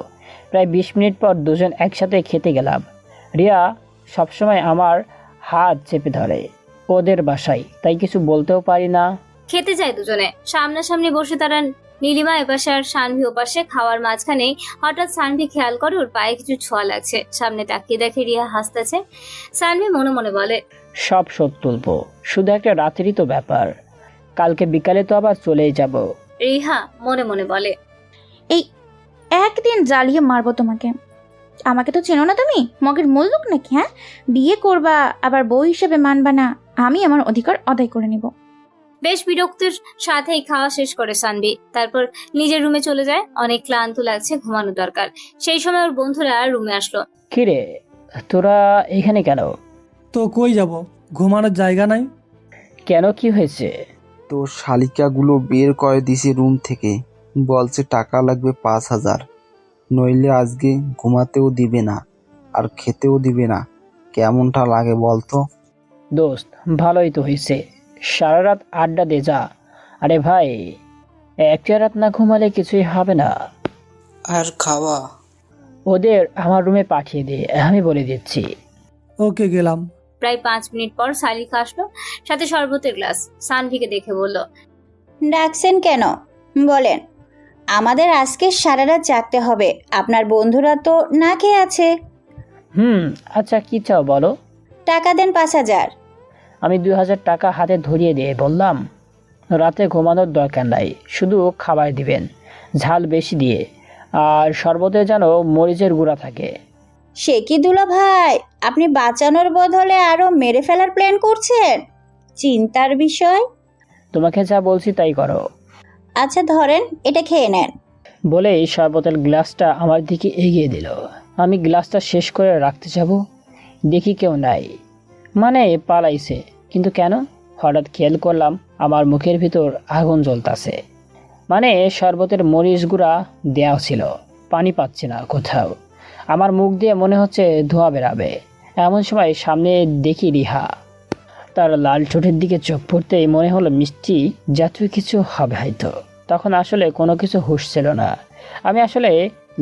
প্রায় 20 মিনিট পর দুজন একসাথে খেতে গেলাম। রিয়া সবসময় আমার হাত চেপে ধরে। ওদের বাসায়, তাই কিছু বলতেও পারি না। খেতে যায় দুজনে। সামনাসামনি বসে তারা নীলিমা এপাশে আর সানভি ওপাশে খাওয়ার মাঝখানে হঠাৎ সানভি খেয়াল করে ওর পায়ে কিছু ছোঁয়া লাগছে। সামনে তাকিয়ে দেখে রিয়া হাসতেছে। সানভি মনে মনে বলে, সব শোধ তুলবো, শুধু একটা রাতেরই তো ব্যাপার, কালকে বিকালে তো আবার চলেই যাব। রিহা মনে মনে বলে, এই একদিন জ্বালিয়ে মারবো তোমাকে। আমাকে তো চেনো না তুমি, মগের মূল লোক নাকি? হ্যাঁ, বিয়ে করবা আবার বউ হিসেবে মানবা না। আমি আমার অধিকার আদায় করে নিব। বেশ বিরক্তির সাথেই খাওয়া শেষ করে সানভি। তারপর নিজের রুমে চলে যায়। অনেক ক্লান্ত লাগছে, ঘুমানো দরকার। সেই সময় ওর বন্ধুরা রুমে আসলো। কিরে, তোরা এখানে কেন? তো কই যাব, ঘুমানোর জায়গা নাই। কেন, কি হয়েছে? তো শালিকাগুলো বের করে দিছে রুম থেকে, বলছে টাকা লাগবে 5,000, নইলে আজকে ঘুমাতেও দিবে না আর খেতেও দিবে না। কেমনটা লাগে বলতো? দোস্ত, ভালোই তো হয়েছে, সারা রাত আড্ডা দে যা। আরে ভাই, একটা রাত না ঘুমালে কিছুই হবে না। আর খাওয়া? ওদের আমার রুমে পাঠিয়ে দে, আমি বলে দিচ্ছি। ওকে, গেলাম। প্রায় 5 মিনিট পর সালিকা আসলো, সাথে শরবতের গ্লাস। সানভিকে দেখে বলল, ডাকছেন কেন বলেন? আমাদের আজকে সারা রাত জাগতে হবে, আপনার বন্ধুরা তো না খেয়ে আছে। আচ্ছা, কি চাও বলো? টাকা দেন 5,000। আমি 2,000 টাকা হাতে ধরিয়ে দিয়ে বললাম, রাতে ঘুমানোর দরকার নাই, শুধু খাবার দিবেন, ঝাল বেশি দিয়ে, আর শরবতে যেন মরিচের গুঁড়া থাকে। সে কি দুলা ভাই, আপনি বাঁচানোর বদলে আরো মেরে ফেলার প্ল্যান করছেন? চিন্তার বিষয়। তোমাকে যা বলছি তাই করো। আচ্ছা ধরেন, এটা খেয়ে নেন। বলেই শরবতের গ্লাসটা আমার দিকে এগিয়ে দিল। আমি গ্লাসটা শেষ করে রাখতে যাব, দেখি কেউ নাই, মানে পালাইছে। কিন্তু কেন? হঠাৎ খেয়াল করলাম আমার মুখের ভিতর আগুন জ্বলতাছে। মানে শরবতের মরিচ গুঁড়া দেওয়া ছিল, পানি পাচ্ছি না কোথাও। আমার মুখ দিয়ে মনে হচ্ছে ধোঁয়া বেরাবে। এমন সময় সামনে দেখি রিহা। তার লাল ঠোঁটের দিকে চোখ পড়তেই মনে হলো মিষ্টি জাতীয় কিছু হবে হয়তো। তখন আসলে কোনো কিছু হুঁশ ছিল না। আমি আসলে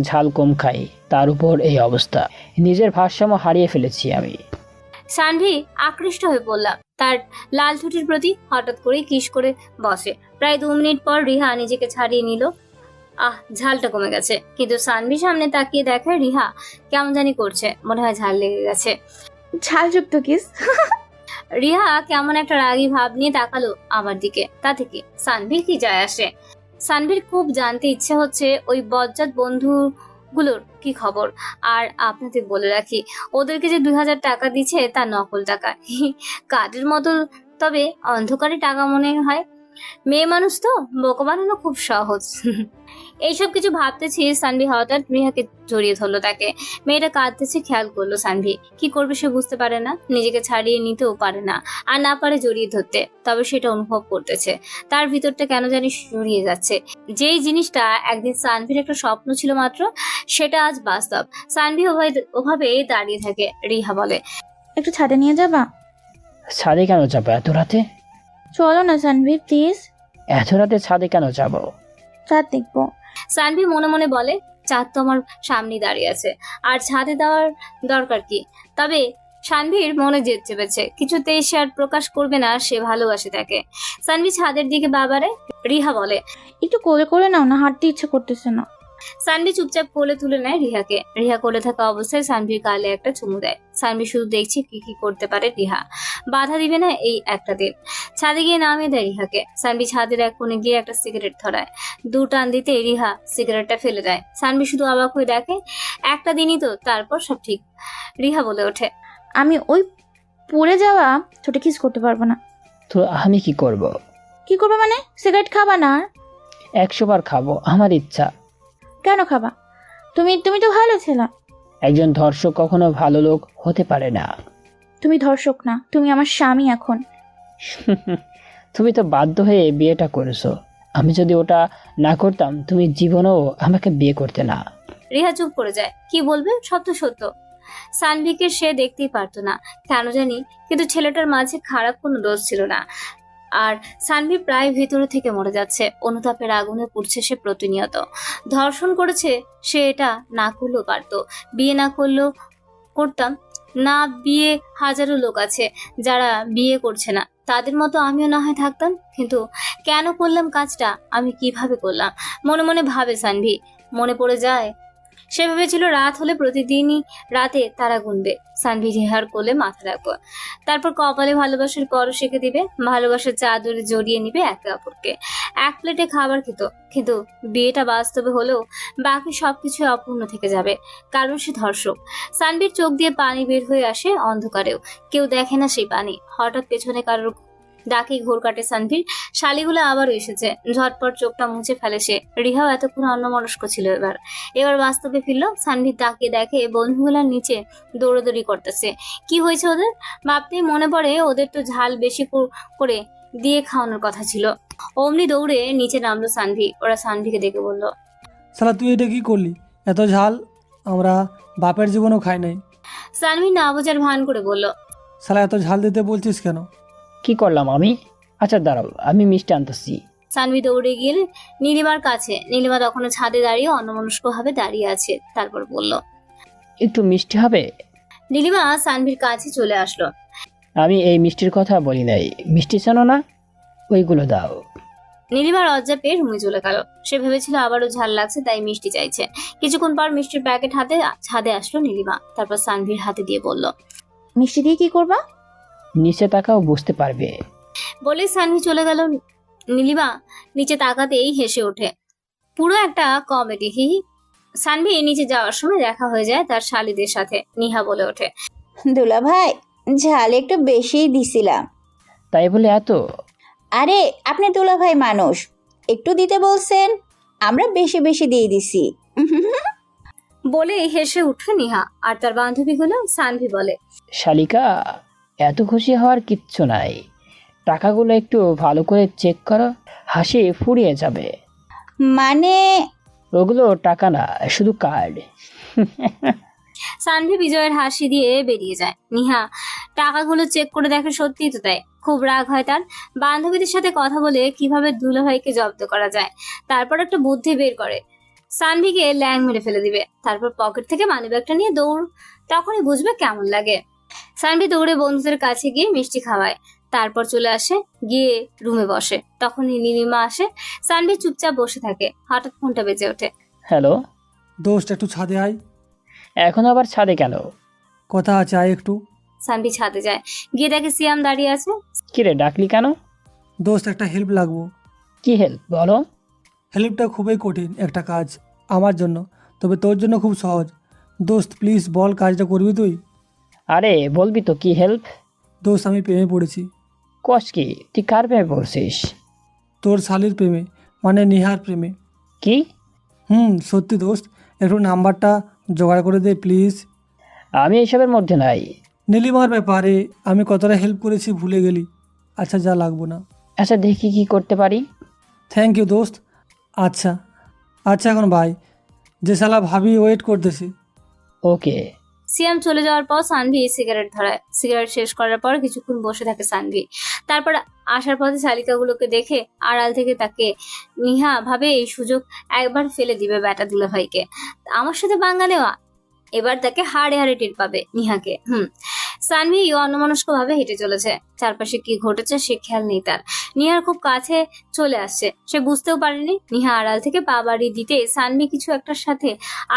ঝাল কম খাই, তার উপর এই অবস্থা। নিজের ভারসাম্য হারিয়ে ফেলেছি আমি। সানভি আকৃষ্ট হয়ে পড়লাম তার লাল ঠোঁটের প্রতি। হঠাৎ করে কিস করে বসে। প্রায় 2 মিনিট পর রিহা নিজেকে ছাড়িয়ে নিল। ঝালটা কমে গেছে, কিন্তু সানভি সামনে তাকিয়ে দেখে রিহা কেমন জানি করছে, মনে হয় ঝাল লেগে গেছে। ঝালযুক্ত কিস। রিহা কেমন একটা রাগী ভাব নিয়ে তাকালো আমার দিকে। তাতে কি সানভির কি যায় আসে? সানভির খুব জানতে ইচ্ছে হচ্ছে ওই বজ্জাত বন্ধুগুলোর কি খবর। আর আপনাদের বলে রাখি, ওদেরকে যে 2,000 টাকা দিচ্ছে তা নকল টাকা, কার্ডের মতো, তবে অন্ধকারে টাকা মনে হয়। মেয়ে মানুষ তো, বোকা বানানো খুব সহজ। এইসব কিছু ভাবতেছি, সানভি হঠাৎ রিহাকে জড়িয়ে ধরলো তাকে। মেয়েটা কাঁদতেছে খেয়াল করলো সানভি। কি করবে সে বুঝতে পারে না, নিজেকে ছাড়িয়ে নিতেও পারে না, আর না পারে জড়িয়ে ধরতে। তবে সেটা অনুভব করতেছে, তার ভিতরটা কেন জানি জড়িয়ে যাচ্ছে। যেই জিনিসটা একদিন সানভির একটা স্বপ্ন ছিল মাত্র, সেটা আজ বাস্তব। সানভি ওভাবে দাঁড়িয়ে থাকে। রিহা বলে, একটু ছাদে নিয়ে যাবা? ছাদে কেন যাবো এত রাতে? চলো না সানভি প্লিজ। এত রাতে ছাদে কেন যাব? চাঁদ দেখবো। সানভি মনে মনে বলে, চাঁদ তো আমার সামনেই দাঁড়িয়ে আছে, আর ছাদে দেওয়ার দরকার কি? তবে সানভির মনে জেদ চেপেছে, কিছুতেই সে আর প্রকাশ করবে না সে ভালোবাসে তাকে। সানভি ছাদের দিকে বাবারে। রিহা বলে, একটু কোলে করে নাও না, হাঁটতে ইচ্ছে করতেছে না। সানভি চুপচাপ কোলে তুলে নেয় রিহাকে। রিহা কোলে থাকা অবস্থায় সানভির গালে একটা চুমু দেয়। সানভি শুধু দেখছে কি কি করতে পারে রিহা। বাধা দিবে না এই একটা দিন। ছাদে গিয়ে নামিয়ে দেয় রিহাকে। সানভি ছাদের এক কোণে গিয়ে একটা সিগারেট ধরায়। 2 টান দিতে রিহা সিগারেটটা ফেলে দেয়। সানভি শুধু অবাক হয়ে দেখে, একটা দিনই তো, তারপর সব ঠিক। রিহা বলে ওঠে, আমি ওই পড়ে যাওয়া ছোট কিস করতে পারবো না। তো আমি কি করব? কি করবে মানে? সিগারেট খাবা না? 100 বার খাবো, আমার ইচ্ছা। কেন খাবা? তুমি তো ভালো ছেলে। একজন ধর্ষক কখনো ভালো লোক হতে পারে না। তুমি ধর্ষক না, তুমি আমার স্বামী এখন। তুমি তো বাধ্য হয়ে বিয়েটা করেছো। আমি যদি ওটা না করতাম, তুমি জীবনেও আমাকে বিয়ে করতে না। রিহা চুপ করে যায়। কি বলবে? সত্য সত্য সানভিকে সে দেখতেই পারতো না কেন জানি, কিন্তু ছেলেটার মাঝে খারাপ কোনো দোষ ছিল না। আর সানভি প্রায় ভিতরে থেকে মরে যাচ্ছে, অনুতাপের আগুনে পুড়ছে সে প্রতিনিয়ত। ধর্ষণ করেছে সে, এটা না করলেও পারতো, বিয়ে না করলেও করতাম, না বিয়ে হাজারো লোক আছে যারা বিয়ে করছে না, তাদের মতো আমিও না হয় থাকতাম। কিন্তু কেন করলাম কাজটা, আমি কিভাবে করলাম? মনে মনে ভাবে সানভি। মনে পড়ে যায় সে ভেবেছিল রাত হলে প্রতিদিনই রাতে তারা গুনবে, সানভি রিহার কোলে মাথা রাখবো, তারপর কপালে ভালোবাসার পরশ এঁকে দিবে, ভালোবাসার চাদরে জড়িয়ে নিবে একে অপরকে, এক প্লেটে খাবার খেত। কিন্তু বিয়েটা বাস্তবে হলেও বাকি সবকিছু অপূর্ণ থেকে যাবে, কারণ সে ধর্ষক। সানভির চোখ দিয়ে পানি বের হয়ে আসে অন্ধকারেও, কেউ দেখে না সেই পানি। হঠাৎ পেছনে কারোর ডাকে ঘোর কাটে সানভির। শালিগুলো আবারও এসেছে, ঝটপট চোখটা মুছে ফেলে সে। রিহাও এতক্ষণ অন্যমনস্ক ছিল, এবার বাস্তবে ফিরল। সানভির তাকিয়ে দেখে বন্ধুগুলার নিচে দৌড়াদৌড়ি করতেছে। কি হয়েছে ওদের? ভাবতেই মনে পড়ে ওদের তো ঝাল বেশি করে দিয়ে খাওয়ানোর কথা ছিল। অমনি দৌড়ে নিচে নামলো সানভি। ওরা সানভিকে দেখে বলল, শালা তুই এটা কি করলি? এত ঝাল আমরা বাপের জীবনও খাই নাই। সানভি না বোঝার ভান করে বলল, শালা এত ঝাল দিতে বলছিস কেন? কি করলাম আমি? আচ্ছা দাঁড়াও, আমি মিষ্টি আনতেছি। সানভি দৌড়ে গিয়ে নীলিমার কাছে। নীলিমা তখনও ছাদে দাঁড়িয়ে অন্যমনস্ক ভাবে দাঁড়িয়ে আছে। তারপর বলল, একটু মিষ্টি হবে? নীলিমা সানভির কাছে চলে আসলো। আমি এই মিষ্টির কথা বলি নাই। মিষ্টি চেনো না? ওইগুলো দাও। নীলিমা লজ্জা পেয়ে রুমে চলে গেল। সে ভেবেছিল আবারও ঝাল লাগছে, তাই মিষ্টি চাইছে। কিছুক্ষণ পর মিষ্টির প্যাকেট হাতে ছাদে আসলো নীলিমা। তারপর সানভির হাতে দিয়ে বলল, মিষ্টি দিয়ে কি করবা? নিচে তাকাও, বুঝতে পারবে। বলে সানভি চলে গেল। নীলিমা নিচে তাকাতেই হেসে ওঠে। পুরো একটা কমেডি। হি হি। সানভি নিচে যাওয়ার সময় দেখা হয়ে যায় তার শালিদের সাথে। নিহা বলে ওঠে, দুলা ভাই, ঝাল একটু বেশিই দিছিলাম। তাই বলে এত? আরে আপনি দুলা ভাই মানুষ, একটু দিতে বলছেন, আমরা বেশি বেশি দিয়ে দিছি। বলে হেসে উঠে নিহা। আর তার বান্ধবীগুলো। সানভি বলে, শালিকা, এত খুশি হওয়ার কিচ্ছু নাই। টাকাগুলো একটু ভালো করে চেক করো, হাসি ফুরিয়ে যাবে। মানে? ওগুলো টাকা না, শুধু কার্ড। সানভি বিজয়ের হাসি দিয়ে বেরিয়ে যায়। নিহা টাকাগুলো চেক করে দেখে সত্যিই তো তাই। খুব রাগ হয় তার। বান্ধবীদের সাথে কথা বলে কিভাবে দুলাভাইকে জব্দ করা যায়। তারপর একটা বুদ্ধি বের করে, সানভিকে ল্যাং মেরে ফেলে দিবে। তারপর পকেট থেকে মানিব্যাগটা নিয়ে দৌড়। তখনই বুঝবে কেমন লাগে। সানভি দৌড়ে বন্ধুদের কাছে গিয়ে মিষ্টি খাওয়ায়। তারপর চলে আসে, গিয়ে রুমে বসে। তখনই নীলিমা আসে। সানভি চুপচাপ বসে থাকে। হঠাৎ ফোনটা বেজে ওঠে। হ্যালো দোস্ত একটু ছাদে আয়। এখন আবার ছাদে কেন? কথা আছে, আয় একটু। সানভি ছাদে যায়। গিয়ে দেখে সিয়াম দাঁড়িয়ে আছে। কিরে, ডাকলি কেন? দোস্ত একটা হেল্প লাগবো। কি হেল্প বলো? হেল্পটা খুবই কঠিন একটা কাজ আমার জন্য, তবে তোর জন্য খুব সহজ। দোস্ত প্লিজ বল, কাজটা করবি তুই? আরে বলবি তো, কি হেল্প? দোস্ত আমি প্রেমে পড়েছি। কস কি? তুই কার প্রেমে পড়ছিস? তোর শালির প্রেমে, মানে নিহার প্রেমে। কি? সত্যি দোস্ত, একটু নাম্বারটা জোগাড় করে দে প্লিজ। আমি এসবের মধ্যে নাই। নীলিমার ব্যাপারে আমি কতটা হেল্প করেছি ভুলে গেলি? আচ্ছা যা, লাগবো না। আচ্ছা দেখি কি করতে পারি। থ্যাংক ইউ দোস্ত। আচ্ছা আচ্ছা, এখন ভাই, যে শালা ভাবি ওয়েট করতেছি। ওকে। সিয়াম চলে যাওয়ার পর সানভি সিগারেট ধরায়। সিগারেট শেষ করার পর কিছুক্ষণ বসে থাকে সানভি। তারপর আসার পথে শালিকাগুলোকে দেখে আড়াল থেকে তাকে নিহা ভাবে এই সুযোগ একবার ফেলে দিবে ব্যাটা দুলাভাইকে। আমার সাথে বাঙ্গা নেওয়া, এবার তাকে হাড়ে হাড়ে টের পাবে নিহাকে। সানভি অন্যমনস্ক ভাবে হেঁটে চলেছে। চারপাশে কি ঘটেছে সে খেয়াল নেই তার। নিহার খুব কাছে চলে আসছে। সে বুঝতেও পারেনি। নিহা আড়াল থেকে পা বাড়ি দিতে সানভি কিছু একটার সাথে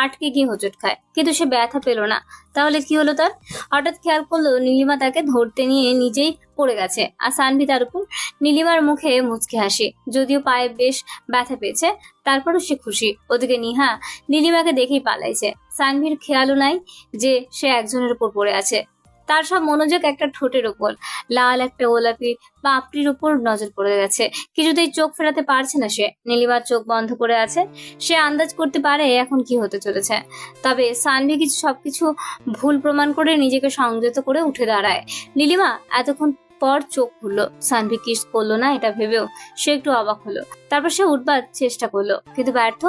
আটকে গিয়ে হোঁচট খায়, কিন্তু সে ব্যথা পেল না। তাহলে কি হলো তার? হঠাৎ খেয়াল করলো নীলিমা তাকে ধরতে নিয়ে নিজেই পড়ে গেছে, আর সানভি তার উপর। নীলিমার মুখে মুচকি হাসি। যদিও পায়ে বেশ ব্যথা পেয়েছে, তারপরও সে খুশি। ওদিকে নিহা নীলিমাকে দেখেই পালাইছে। সানভির খেয়ালও নাই যে সে একজনের উপর পড়ে আছে। তার সব মনোযোগ একটা ঠোঁটের উপর, লাল একটা গোলাপি পাপড়ির উপর নজর পড়ে গেছে। কিছুতেই চোখ ফেরাতে পারছে না সে। নীলিমার চোখ বন্ধ করে আছে। সে আন্দাজ করতে পারে এখন কি হতে চলেছে। তবে সানভি সবকিছু ভুল প্রমাণ করে নিজেকে সংযত করে উঠে দাঁড়ায়। নীলিমা এতক্ষণ পর চোখ খুললো। সানভি কিস করলো না এটা ভেবেও সে একটু অবাক হলো। তারপর সে উঠবার চেষ্টা করলো, কিন্তু ব্যর্থ।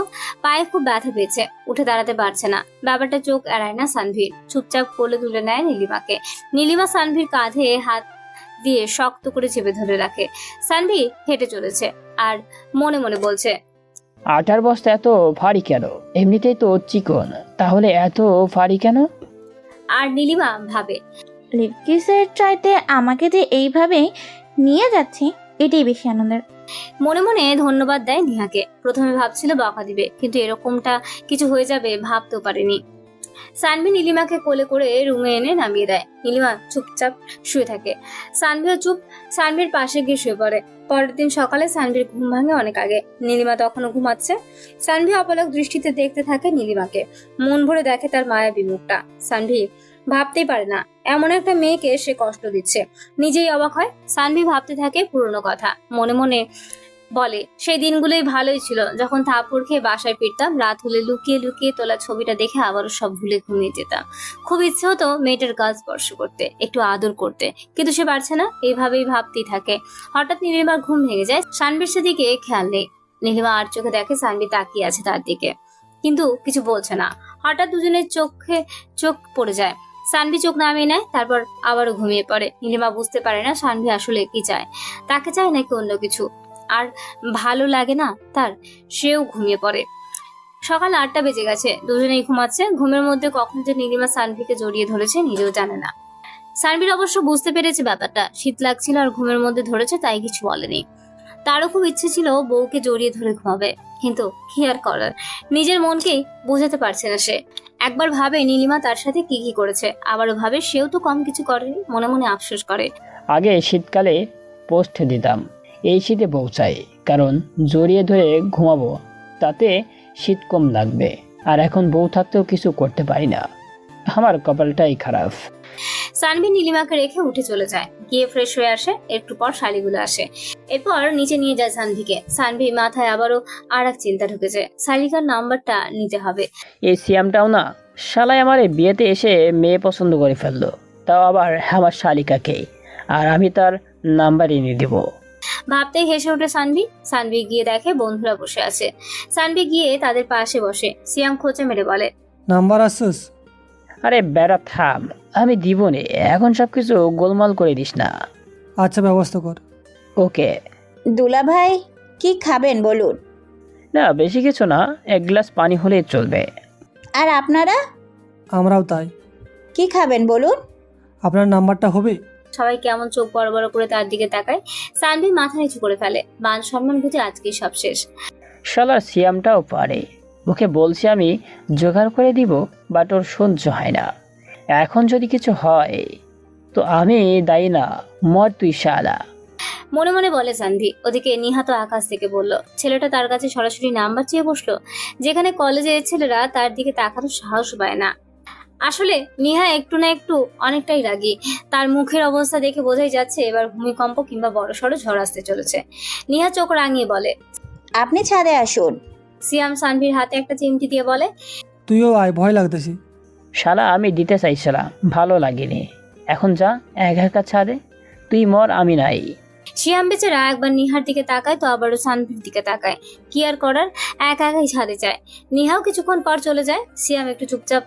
পায়ে খুব ব্যথা পেয়েছে, উঠে দাঁড়াতে পারছে না। ব্যাপারটা চোখ এড়ায় না সানভীর। চুপচাপ কোলে তুলে নেয় নীলিমাকে। নীলিমা সানভীর কাঁধে হাত দিয়ে শক্ত করে চেপে ধরে রাখে। সানভি হেঁটে চলেছে আর মনে মনে বলছে, আটার বস্তা এত ভারী কেন? এমনিতেই তো চিকন, তাহলে এত ভারী কেন? আর নীলিমা ভাবে লিপকিসের চাইতে আমাকে যে এইভাবে নিয়ে যাচ্ছে এটাই বেশি আনন্দের। মনে মনে ধন্যবাদ দেয় নিহাকে। প্রথমে ভাবছিল বকা দিবে, কিন্তু এরকমটা কিছু হয়ে যাবে ভাবতেও পারেনি। সানভি নীলিমাকে কোলে করে রুমে এনে নামিয়ে দেয়। নীলিমা চুপচাপ শুয়ে থাকে, সানভিও চুপ। সানভির পাশে গিয়ে শুয়ে পড়ে। পরের দিন সকালে সানভির ঘুম ভাঙে অনেক আগে। নীলিমা তখনও ঘুমাচ্ছে। সানভি অপলক দৃষ্টিতে দেখতে থাকে নীলিমাকে। মন ভরে দেখে তার মায়াবী মুখটা। সানভি ভাবতেই পারে না এমন একটা মেয়েকে সে কষ্ট দিচ্ছে। নিজেই অবাক হয়। সানভি ভাবতে থাকে পুরনো কথা। মনে মনে বলে সেই দিনগুলোই ভালোই ছিল, যখন থাপ্পড় খেয়ে বাসায় ফিরতাম, রাত হলে লুকিয়ে লুকিয়ে তোলা ছবিটা দেখে আবারও সব ভুলে ঘুমিয়ে যেতাম। খুব ইচ্ছে হতো মেয়েটার গা স্পর্শ করতে, একটু আদর করতে, কিন্তু সে পারছে না। এইভাবেই ভাবতেই থাকে। হঠাৎ নীলিমার ঘুম ভেঙে যায়। সানভির সেদিকে খেয়াল নেই। নীলিমা আর চোখে দেখে সানভি তাকিয়ে আছে তার দিকে, কিন্তু কিছু বলছে না। হঠাৎ দুজনের চোখে চোখ পড়ে যায়। সানভি চোখ নামিয়ে নেয়, তারপর আবারও ঘুমিয়ে পড়ে। নীলিমা বুঝতে পারে না সানভি আসলে কি চায়, তাকে চায় নাকি অন্য কিছু। আর ভালো লাগে না তার, সেও ঘুমিয়ে পড়ে। সকাল 8টা বেজে গেছে, দুজনেই ঘুমাচ্ছে। ঘুমের মধ্যে কখন যে নীলিমা সানভিকে জড়িয়ে ধরেছে নিজেও জানে না। সানভির অবশ্য বুঝতে পেরেছে ব্যাপারটা, শীত লাগছিল আর ঘুমের মধ্যে ধরেছে, তাই কিছু বলেনি। তারও খুব ইচ্ছে ছিল বউকে জড়িয়ে ধরে ঘুমাবে, কিন্তু কি আর করার, নিজের মনকেই বোঝাতে পারছে না সে। একবার ভাবে নীলিমা তার সাথে কি কি করেছে, আবারও ভাবে সেও তো কম কিছু করেনি। মনে মনে আফসোস করে। আগে শীতকালে পোস্ট দিতাম, এই শীতে বউ চাই, কারণ জড়িয়ে ধরে ঘুমাবো, তাতে শীত কম লাগবে। আর এখন বউ থাকতেও কিছু করতে পারি না, আমার কপালটাই খারাপ। সানভি নীলিমাকে রেখে উঠে চলে যায়, গিয়ে ফ্রেশ হয়ে আসে। একটু পর শালিগুলো আসে, এরপর নিচে নিয়ে যায় সানভিকে। সানভি মাথায় আবারও আর এক চিন্তা ঢুকেছে, শালিকার নাম্বারটা নিতে হবে। এই সিয়ামটাও না, শালাই আমার এই বিয়েতে এসে মেয়ে পছন্দ করে ফেললো, তাও আবার আমার শালিকাকে, আর আমি তার নাম্বার এনে দেবো। ভাবতেই হেসে ওঠে সানভি। সানভি গিয়ে দেখে বন্ধুরা বসে আছে। সানভি গিয়ে তাদের পাশে বসে। সিয়াম খোঁচে মেরে বলে, নাম্বার আসছিস? আরে বেড়া থাম, আমি দিব নে, এখন সবকিছু গোলমাল করে দিস না। আচ্ছা, ব্যবস্থা কর। ওকে। দুলা ভাই কি খাবেন বলুন? না বেশি কিছু না, 1 গ্লাস পানি হলেই চলবে। আর আপনারা আমরাও তাই। কি খাবেন বলুন? আপনার নাম্বারটা হবে? সবাই কেমন চোখ বড় বড় করে তার দিকে তাকায়। সানভি মাথা নিচু করে ফেলে। মান সম্মান বুঝে আজকেই সব শেষ। শালার সিয়ামটাও পারে, ওকে বলছি আমি জোগাড় করে দিব, বাট ওর সহ্য হয় না। এখন যদি কিছু হয় তো আমি দায়ী না, মর তুই শালা। মনে মনে বলে সানভি। ওদিকে নিহত আকাশ থেকে বলল, ছেলেটা তার কাছে সরাসরি নাম্বার চেয়ে বসলো, যেখানে কলেজের ছেলেরা তার দিকে তাকানোর সাহস পায় না। আসলে নিহা একটু না একটু অনেকটাই রাগী। তার মুখের অবস্থা দেখে বোঝাই যাচ্ছে এবার ভূমিকম্প কিংবা বড়সড় ঝড় আসতে চলেছে। নিহা চোখ রাঙিয়ে বলে, আপনি ছাদে আসুন। সিয়াম সানভির হাতে একটা চিমটি দিয়ে বলে, তুইও আয়, ভয় লাগতেছি। শালা আমি দিতে চাইছিলাম, ভালো লাগেনি, এখন যা একা একা ছাদে, তুই মর আমি নাই। সিয়াম বেচারা একবার নিহার দিকে তাকায়, তো আবারও সানভির দিকে তাকায়। কি আর করার, একা একাই ছাদে যায়। নিহাও কিছুক্ষণ পর চলে যায়। সিয়াম একটু চুপচাপ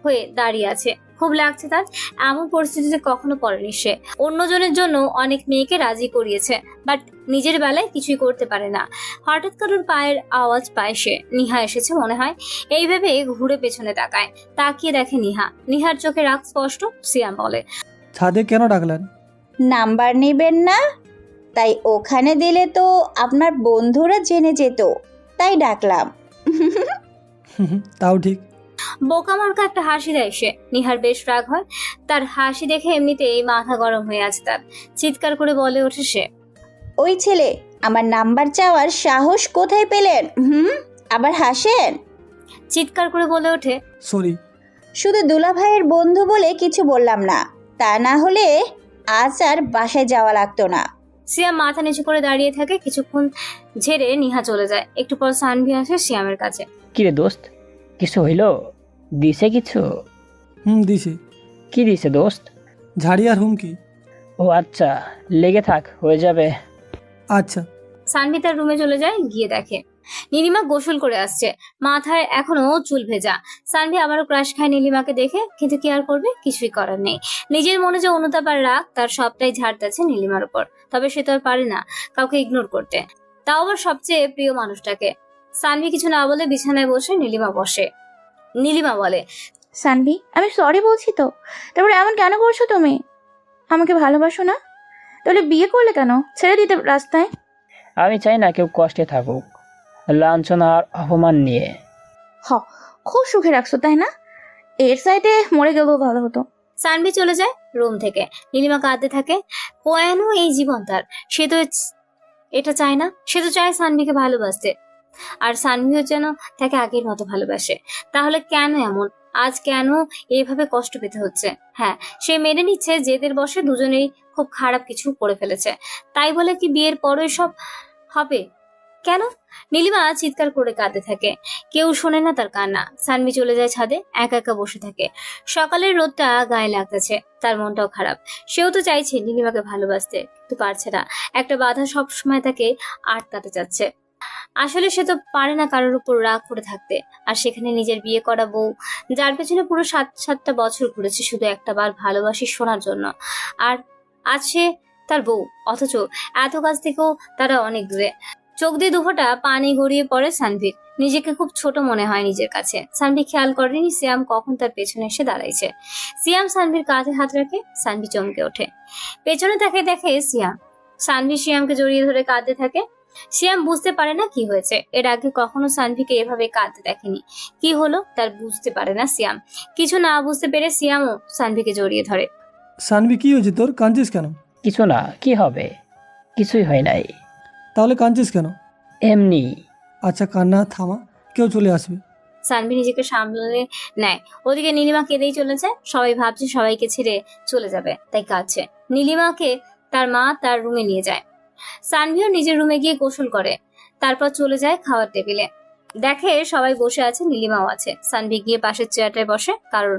হয়ে দাঁড়িয়ে আছে। খুব লাগছে তার, এমন পরিস্থিতিতে কখনো পড়েনি সে। অন্যজনের জন্য অনেক মেয়েকে রাজি করিয়েছে, বাট নিজের বেলায় কিছুই করতে পারে না। হঠাৎ কারোর পায়ের আওয়াজ পায় সে। নিহা এসেছে মনে হয়, এই ভেবে ঘুরে পেছনে তাকায়। তাকিয়ে দেখে নিহা। নিহার চোখে রাগ স্পষ্ট। সিয়াম বলে, ছাদে কেন ডাকলেন? নাম্বার নেবেন না? তাই ওখানে দিলে তো আপনার বন্ধুরা জেনে যেত, তাই ডাকলাম। তাও ঠিক। বোকামার্কা একটা হাসি দেয় সে। নিহার বেশ রাগ হয়। তার হাসি দেখে এমনিতেই মাথা গরম হয়ে আছে তার। চিৎকার করে বলে ওঠে সে, ওই ছেলে, আমার নাম্বার চাওয়ার সাহস কোথায় পেলেন? আবার হাসেন। চিৎকার করে বলে ওঠে, সরি। শুধু দুলা ভাইয়ের বন্ধু বলে কিছু বললাম না, তা না হলে আজ আর বাসায় যাওয়া লাগতো না। সিয়াম মাথা নিচু করে দাঁড়িয়ে থাকে। কিছুক্ষণ ঝেড়ে নিহা চলে যায়। একটু পর সানভি আসে সিয়ামের কাছে। কিরে দোস্ত, কিছু হইলো? দিছে কিছু? দিছে। কি দিছে দোস্ত? ঝাড়ি আর হুমকি। ও আচ্ছা, লেগে থাক, হয়ে যাবে। আচ্ছা। সানভি তার রুমে চলে যায়। গিয়ে দেখে নীলিমা গোসল করে আসছে, মাথায় এখনো চুল ভেজা। সানভি আবারও ক্রাশ খায় নীলিমাকে দেখে, কিন্তু কি আর করবে, কিছুই করার নেই। নিজের মনে যে অনুতাপ আর রাগ, তার সবটাই ঝাড়তেছে নীলিমার উপর। তবে সে তো আর পারে না কাউকে ইগনোর করতে, তাও আবার সবচেয়ে প্রিয় মানুষটাকে। সানভি কিছু না বলে বিছানায় বসে নীলিমা বলে, সানভি, আমি সরি বলছি তো, তারপরে এমন কেন করছো তুমি? আমাকে ভালোবাসো না? তাহলে বিয়ে করলে কেন? ছেড়ে দিতে রাস্তায়। আমি চাই না কেউ কষ্টে থাকুক, লাঞ্ছনা আর অপমান নিয়ে। খুব সুখে রাখছো তাই না? এর সাইডে মরে গেলেও ভালো হতো। সানভি চলে যায় রুম থেকে। নীলিমা কাঁদতে থাকে। কেন এই জীবন তার? সে তো এটা চায় না। সে তো চায় সানভিকে ভালোবাসতে, আর সানভিও যেন তাকে আগের মতো ভালোবাসে। তাহলে কেন এমন? আজ কেন এইভাবে কষ্ট পেতে হচ্ছে? হ্যাঁ, সে মেনে নিচ্ছে জেদের বশে দুজনেই খুব খারাপ কিছু করে ফেলেছে। তাই বলে কি বিয়ের পরে সব হবে? কেন? নীলিমা চিৎকার করে কাঁদতে থাকে। কেউ শোনে না তার কান্না। সানভি চলে যায় ছাদে, একা একা বসে থাকে। সকালের রোদটা গায়ে লাগতেছে, তার মনটাও খারাপ। সেও তো চাইছে নীলিমাকে ভালোবাসতে, কিন্তু পারছে না। একটা বাধা সব সময় তাকে আটকাতে চাচ্ছে। আসলে সে তো পারে না কারোর উপর রাগ করে থাকতে। আর সেখানে নিজের বিয়ে করা বউ, যার পেছনে পুরো সাতটা বছর ঘুরেছে শুধু একটা বার ভালোবাসি শোনার জন্য। আর আজ সে তার বউ, অথচ এত কাছ থেকেও তারা অনেক দূরে। চোখ দিয়ে দুফোঁটা পানি গড়িয়ে পড়ে সানভির। নিজেকে খুব ছোট মনে হয় নিজের কাছে। সানভি খেয়াল করেনি সিয়াম কখন তার পেছনে এসে দাঁড়াইছে। সিয়াম সানভির কাঁধে হাত রাখে। সানভি চমকে ওঠে, পেছনে তাকে দেখে সিয়াম। সানভি সিয়ামকে জড়িয়ে ধরে কাঁদতে থাকে। সিয়াম বুঝতে পারে না কি হয়েছে। এর আগে কখনো সানভিকে এভাবে কাঁদতে দেখেনি। কি হলো তার বুঝতে পারে না সিয়াম। কিছু না বুঝতে পেরে সিয়ামও সানভিকে জড়িয়ে ধরে। সানভি, কি হয়েছে তোর? কাঁদছিস কেন? কিছু না, কি হবে? কিছুই হয় নাই। তাহলে কাঁদছিস কেন? এমনি। আচ্ছা, কান্না থামা, কেউ চলে আসবে। সানভি নিজেকে সামলে নেয়। ওদিকে নীলিমা কেঁদেই চলেছে। সবাই ভাবছে সবাইকে ছেড়ে চলে যাবে, তাই কাঁদছে। নীলিমাকে তার মা তার রুমে নিয়ে যায়। সানভিও নিজের রুমে গিয়ে গোসল করে, তারপর চলে যায় খাওয়ার টেবিলে। দেখে সবাই বসে আছে, নীলিমাও আছে। সানভি গিয়ে পাশের চেয়ারটায় বসে, কারণ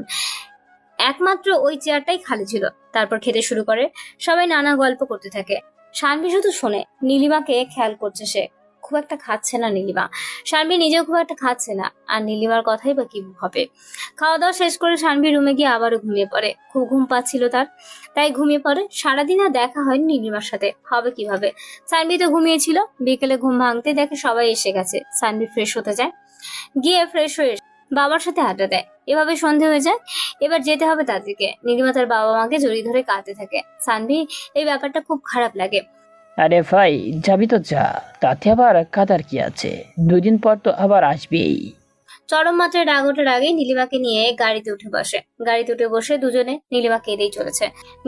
একমাত্র ওই চেয়ারটাই খালি ছিল। তারপর খেতে শুরু করে। সবাই নানা গল্প করতে থাকে। সানভি শুধু শোনে। নীলিমাকে খেয়াল করছে সে। খুব একটা খাচ্ছে না নীলিমা। সানভি নিজেও খুব একটা খাচ্ছে না, আর নীলিমার কথাই বা কি হবে। খাওয়া দাওয়া শেষ করে সানভি রুমে গিয়ে আবারও ঘুমিয়ে পড়ে। খুব ঘুম পাচ্ছিল তার, তাই ঘুমিয়ে পড়ে। সারাদিন আর দেখা হয়নি নীলিমার সাথে, হবে কিভাবে? সানভি তো ঘুমিয়েছিল। বিকেলে ঘুম ভাঙতে দেখে সবাই এসে গেছে। সানভি ফ্রেশ হতে যায়, গিয়ে ফ্রেশ হয়ে বাবার সাথে আড্ডা দেয়। এভাবে সন্ধে হয়ে যায়। এবার যেতে হবে তাদেরকে। নীলিমা তার বাবা মাকে জড়িয়ে ধরে কাঁদতে থাকে। সানভি এই ব্যাপারটা খুব খারাপ লাগে। আরে ভাই, যাবি তো যা, তাতে আবার কাদার কি আছে? 2 দিন পর তো আবার আসবেই। চরম মাত্রায় রাগ ওঠার আগেই নীলিমাকে নিয়ে গাড়িতে উঠে বসে। গাড়িতে উঠে বসে দুজনে নীলিমা কেঁদেই চলেছে।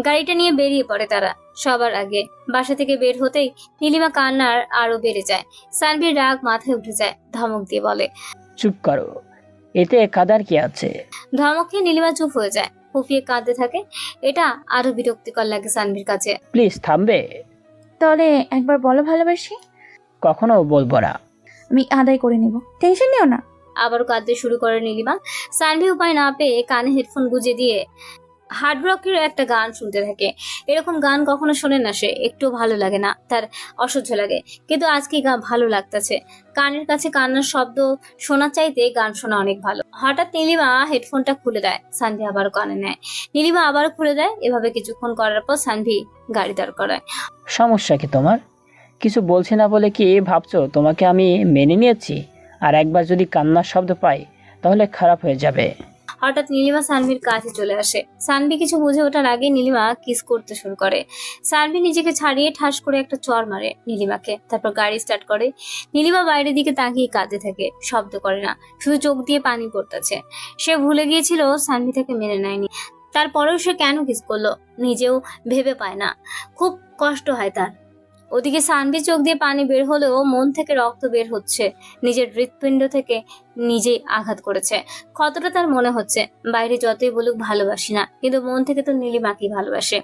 গাড়িটা নিয়ে বেরিয়ে পড়ে তারা। সবার আগে বাসা থেকে বের হতেই নীলিমা কান্নার আরো বেড়ে যায়। সানভির রাগ মাথায় উঠে যায়। ধমক দিয়ে বলে, চুপ করো, এতে কাদার কি আছে? ধমক খেয়ে নীলিমা চুপ হয়ে যায়, ফুফিয়ে কাঁদতে থাকে। এটা আরো বিরক্তিকর লাগে সানভির কাছে। প্লিজ থামবে? তাহলে একবার বলো ভালোবাসি। কখনো বলবো না। আমি আদায় করে নিব, টেনশন নিও না। আবারও কাঁদতে শুরু করে নীলিমা। সানভি উপায় না পেয়ে কানে হেডফোন গুঁজে দিয়ে হার্ড রকের একটা গান শুনতে থাকে। এরকম গান কখনো শোনে না সে, একটু ভালো লাগে না তার, অসহ্য লাগে। কিন্তু আজকে গান ভালো লাগতেছে। কানের কাছে কান্নার শব্দ শোনা চাইতে গান শোনা অনেক ভালো। হঠাৎ নীলিমা হেডফোনটা খুলে দেয়। সানভি আবারও কানে নেয়। নীলিমা আবারও খুলে দেয়। এভাবে কিছুক্ষণ করার পর সানভি গাড়ি দাঁড় করায়। সমস্যা কি তোমার? কিছু বলছি না বলে কি ভাবছো তোমাকে আমি মেনে নিয়েছি? আর একবার যদি কান্নার শব্দ পাই তাহলে খারাপ হয়ে যাবে। হঠাৎ নীলিমা সানভির কাছে চলে আসে। সানভি কিছু বুঝে ওঠার আগে নীলিমা কিস করতে শুরু করে। সানভি নিজেকে ছাড়িয়ে ঠাস করে একটা চড় মারে নীলিমাকে। তারপর গাড়ি স্টার্ট করে। নীলিমা বাইরের দিকে তাকিয়ে কাঁদতে থাকে, শব্দ করে না, শুধু চোখ দিয়ে পানি পড়তেছে। সে ভুলে গিয়েছিল সানভি তাকে মেনে নেয়নি। তারপরেও সে কেন কিস করলো নিজেও ভেবে পায় না। খুব কষ্ট হয় তার। ওদিকে সানভি চোখ দিয়ে পানি বের হলেও মন থেকে রক্ত বের হচ্ছে। নিজের হৃৎপিণ্ড থেকে নিজেই আঘাত করেছে। ক্ষতটা তার মনে হচ্ছে। বাইরে যতই বলুক ভালোবাসি না, কিন্তু মন থেকে তো নীলিমাকেই ভালোবাসে।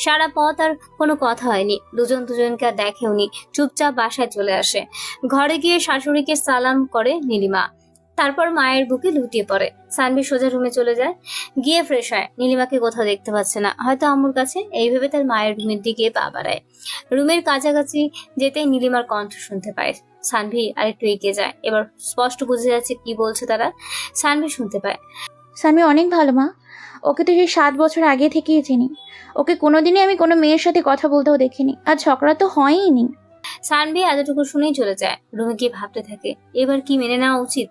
সারা পথ আর কোনো কথা হয়নি। দুজন দুজনকে আর দেখেওনি। চুপচাপ বাসায় চলে আসে। ঘরে গিয়ে শাশুড়িকে সালাম করে নীলিমা। তারপর মায়ের বুকে লুটিয়ে পড়ে। সানভি সোজা রুমে চলে যায়, গিয়ে ফ্রেশ হয়। নীলিমাকে কোথাও দেখতে পাচ্ছে না, হয়তো আম্মুর কাছে। এই ভেবে তার মায়ের রুমের দিকে পা বাড়ায়। রুমের কাছাকাছি যেতেই নীলিমার কণ্ঠ শুনতে পায়। সানভি আরেকটু এগিয়ে যায়। এবার স্পষ্ট বুঝে যাচ্ছে কি বলছে তারা। সানভি শুনতে পায়, সানভি অনেক ভালো মা। ওকে তো সেই 7 বছর আগে থেকেই চিনি। ওকে কোনোদিনই আমি কোনো মেয়ের সাথে কথা বলতেও দেখিনি, আর ঝগড়া তো হয়ই নি। সানভি এতটুকু শুনেই চলে যায়। রুমে গিয়ে ভাবতে থাকে এবার কি মেনে নেওয়া উচিত।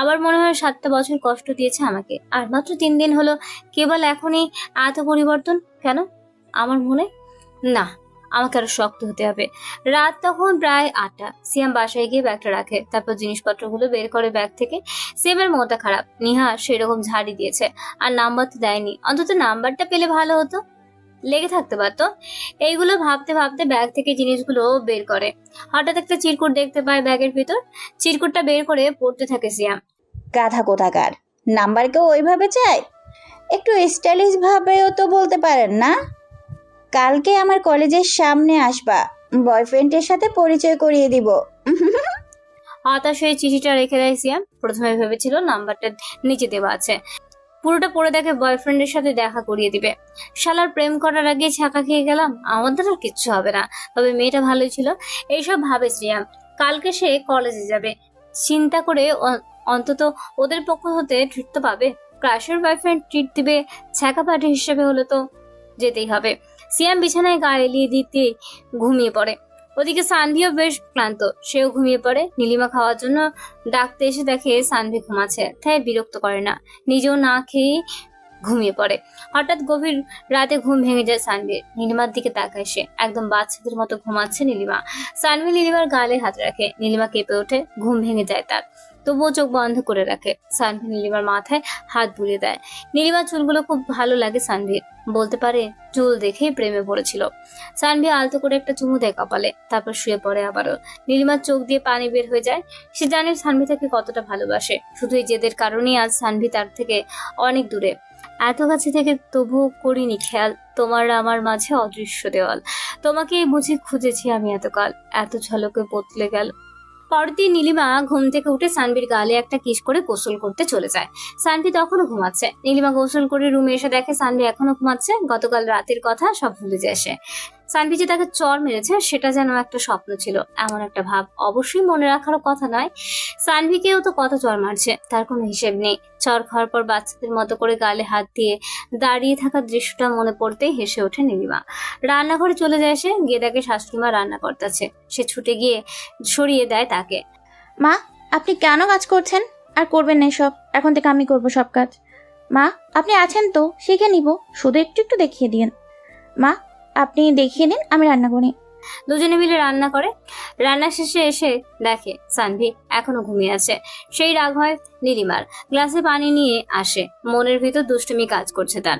আবার মনে হয় 7টা বছর কষ্ট দিয়েছে আমাকে, আর মাত্র 3 দিন হলো, কেবল এখনই এত পরিবর্তন কেন আমার মনে? না, আমাকে আরো শক্ত হতে হবে। রাত তখন প্রায় 8টা। সিয়াম বাসায় গিয়ে ব্যাগটা রাখে, তারপর জিনিসপত্রগুলো বের করে ব্যাগ থেকে। সিয়ামের মনটা খারাপ। নিহা সেরকম ঝাড়ি দিয়েছে, আর নাম্বার তো দেয়নি। অন্তত নাম্বারটা পেলে ভালো হতো, লেগে থাকতে পারতো। এইগুলো ভাবতে ভাবতে ব্যাগ থেকে জিনিসগুলো বের করে। হঠাৎ একটা চিরকুট দেখতে পায় ব্যাগের ভিতর। চিরকুটটা বের করে পড়তে থাকে সিয়াম। গাধা কোথাকার, নাম্বার কেউ ওইভাবে চায়? একটু স্টাইলিশ ভাবেও তো বলতে পারেন না। কালকে আমার কলেজের সামনে আসবা, বয়ফ্রেন্ডের সাথে পরিচয় করিয়ে দিব। হতাশ হয়ে চিঠিটা রেখে দেয় সিয়াম। প্রথমে ভেবেছিল নাম্বারটা নিচে দেওয়া আছে, পুরোটা পড়ে দেখে বয়ফ্রেন্ডের সাথে দেখা করিয়ে দিবে। শালার প্রেম করার আগে ছাকা খেয়ে গেলাম, আমাদের আর কিচ্ছু হবে না। তবে মেয়েটা ভালোই ছিল, এইসব ভাবে সিয়াম। কালকে সে কলেজে যাবে, চিন্তা করে অন্তত ওদের পক্ষ হতে ট্রিট তো পাবে। ক্রাশের বয়ফ্রেন্ড ট্রিট দিবে, ছ্যাঁকা পার্টি হিসেবে হলে তো যেতেই হবে। সিয়াম বিছানায় গা এলিয়ে দিতে ঘুমিয়ে পড়ে। ওদিকে সানভিও বেশ ক্লান্ত, সেও ঘুমিয়ে পড়ে। নীলিমা খাওয়ার জন্য ডাকতে এসে দেখে সানভি ঘুমাচ্ছে, তাই বিরক্ত করে না, নিজেও না খেয়ে ঘুমিয়ে পড়ে। হঠাৎ গভীর রাতে ঘুম ভেঙে যায় সানভির। নীলিমার দিকে তাকায় সে, একদম বাচ্চাদের মতো ঘুমাচ্ছে নীলিমা। সানভি নীলিমার গালে হাত রাখে, নীলিমা কেঁপে ওঠে, ঘুম ভেঙে যায় তার। তবুও চোখ বন্ধ করে রাখে। সানভি নীলিমার মাথায় হাত বুলিয়ে দেয়। নীলিমার চুলগুলো খুব ভালো লাগে সানভির, বলতে পারে চুল দেখেই প্রেমে পড়েছিল। সানভি আলতো করে একটা চুমু দেয় কপালে, তারপর শুয়ে পড়ে আবারও। নীলিমার চোখ দিয়ে পানি বের হয়ে যায়। সে জানে সানভি তাকে কতটা ভালোবাসে। শুধু এই জেদের কারণেই আজ সানভি তার থেকে অনেক দূরে, এত কাছে থেকে তবুও করিনি খেয়াল তোমার আমার মাঝে অদৃশ্য দেওয়াল। তোমাকেই বুঝি খুঁজেছি আমি এতকাল, এত ঝলকে বদলে গেল। পরের দিন নীলিমা ঘুম থেকে উঠে সানভির গালে একটা কিস করে গোসল করতে চলে যায়। সানভি তখনও ঘুমাচ্ছে। নীলিমা গোসল করে রুমে এসে দেখে সানভি এখনো ঘুমাচ্ছে। গতকাল রাতের কথা সব ভুলে যায় সে। সানভি যে তাকে চর মেরেছে সেটা যেন একটা স্বপ্ন ছিল, এমন একটা ভাব অবশ্যই মনে রাখারও কথা নয়। সানভিকেও তো কত চর মারছে, তার কোনো হিসেব নেই। চর খাওয়ার পর বাচ্চাদের মতো করে গালে হাত দিয়ে দাঁড়িয়ে থাকার দৃশ্যটা মনে পড়তেই হেসে ওঠে নীলিমা। রান্নাঘরে চলে যায় সে, গিয়ে দেখে শাশুড়িমা রান্না করতেছে। সে ছুটে গিয়ে সরিয়ে দেয় তাকে। মা, আপনি কেন কাজ করছেন? আর করবেন না সব, এখন থেকে আমি করব সব কাজ। মা, আপনি আছেন তো, শিখে নিব, শুধু একটু একটু দেখিয়ে দিন। মা, আপনি দেখিয়ে দিন, আমি রান্না করি। দুজনে মিলে রান্না করে। রান্না শেষে এসে দেখে সানভি এখনো ঘুমিয়ে আছে। সেই রাগ হয় নীলিমার। গ্লাসে পানি নিয়ে আসে। মনের ভিতর দুষ্টুমি কাজ করছে তার।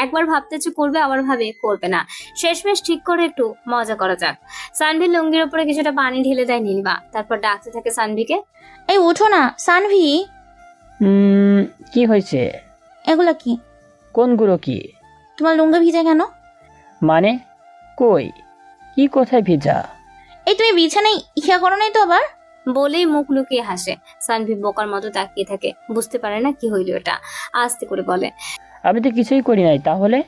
একবার ভাবতেছে করবে, আবার ভাবে করবে না। শেষমেশ ঠিক করে একটু মজা করা যাক। সানভির লুঙ্গির উপরে কিছুটা পানি ঢেলে দেয় নীলিমা, তারপর ডাকতে থাকে সানভিকে। এই ওঠো না সানভি। কি হয়েছে? এগুলো কি? কোনগুলো কি? তোমার লুঙ্গি ভিজে কেন? মানে কই, কি কোথায় ভিজা? এই তুমি বিছানায় ইয়া করো নাই তো আবার? বলেই মুখ লুকিয়ে হাসে। সানভি বোকার মতো তাকিয়ে থাকে, বুঝতে পারে না কি হইল এটা। আস্তে করে বলে, আমি তো কিছুই করি নাই। তাহলে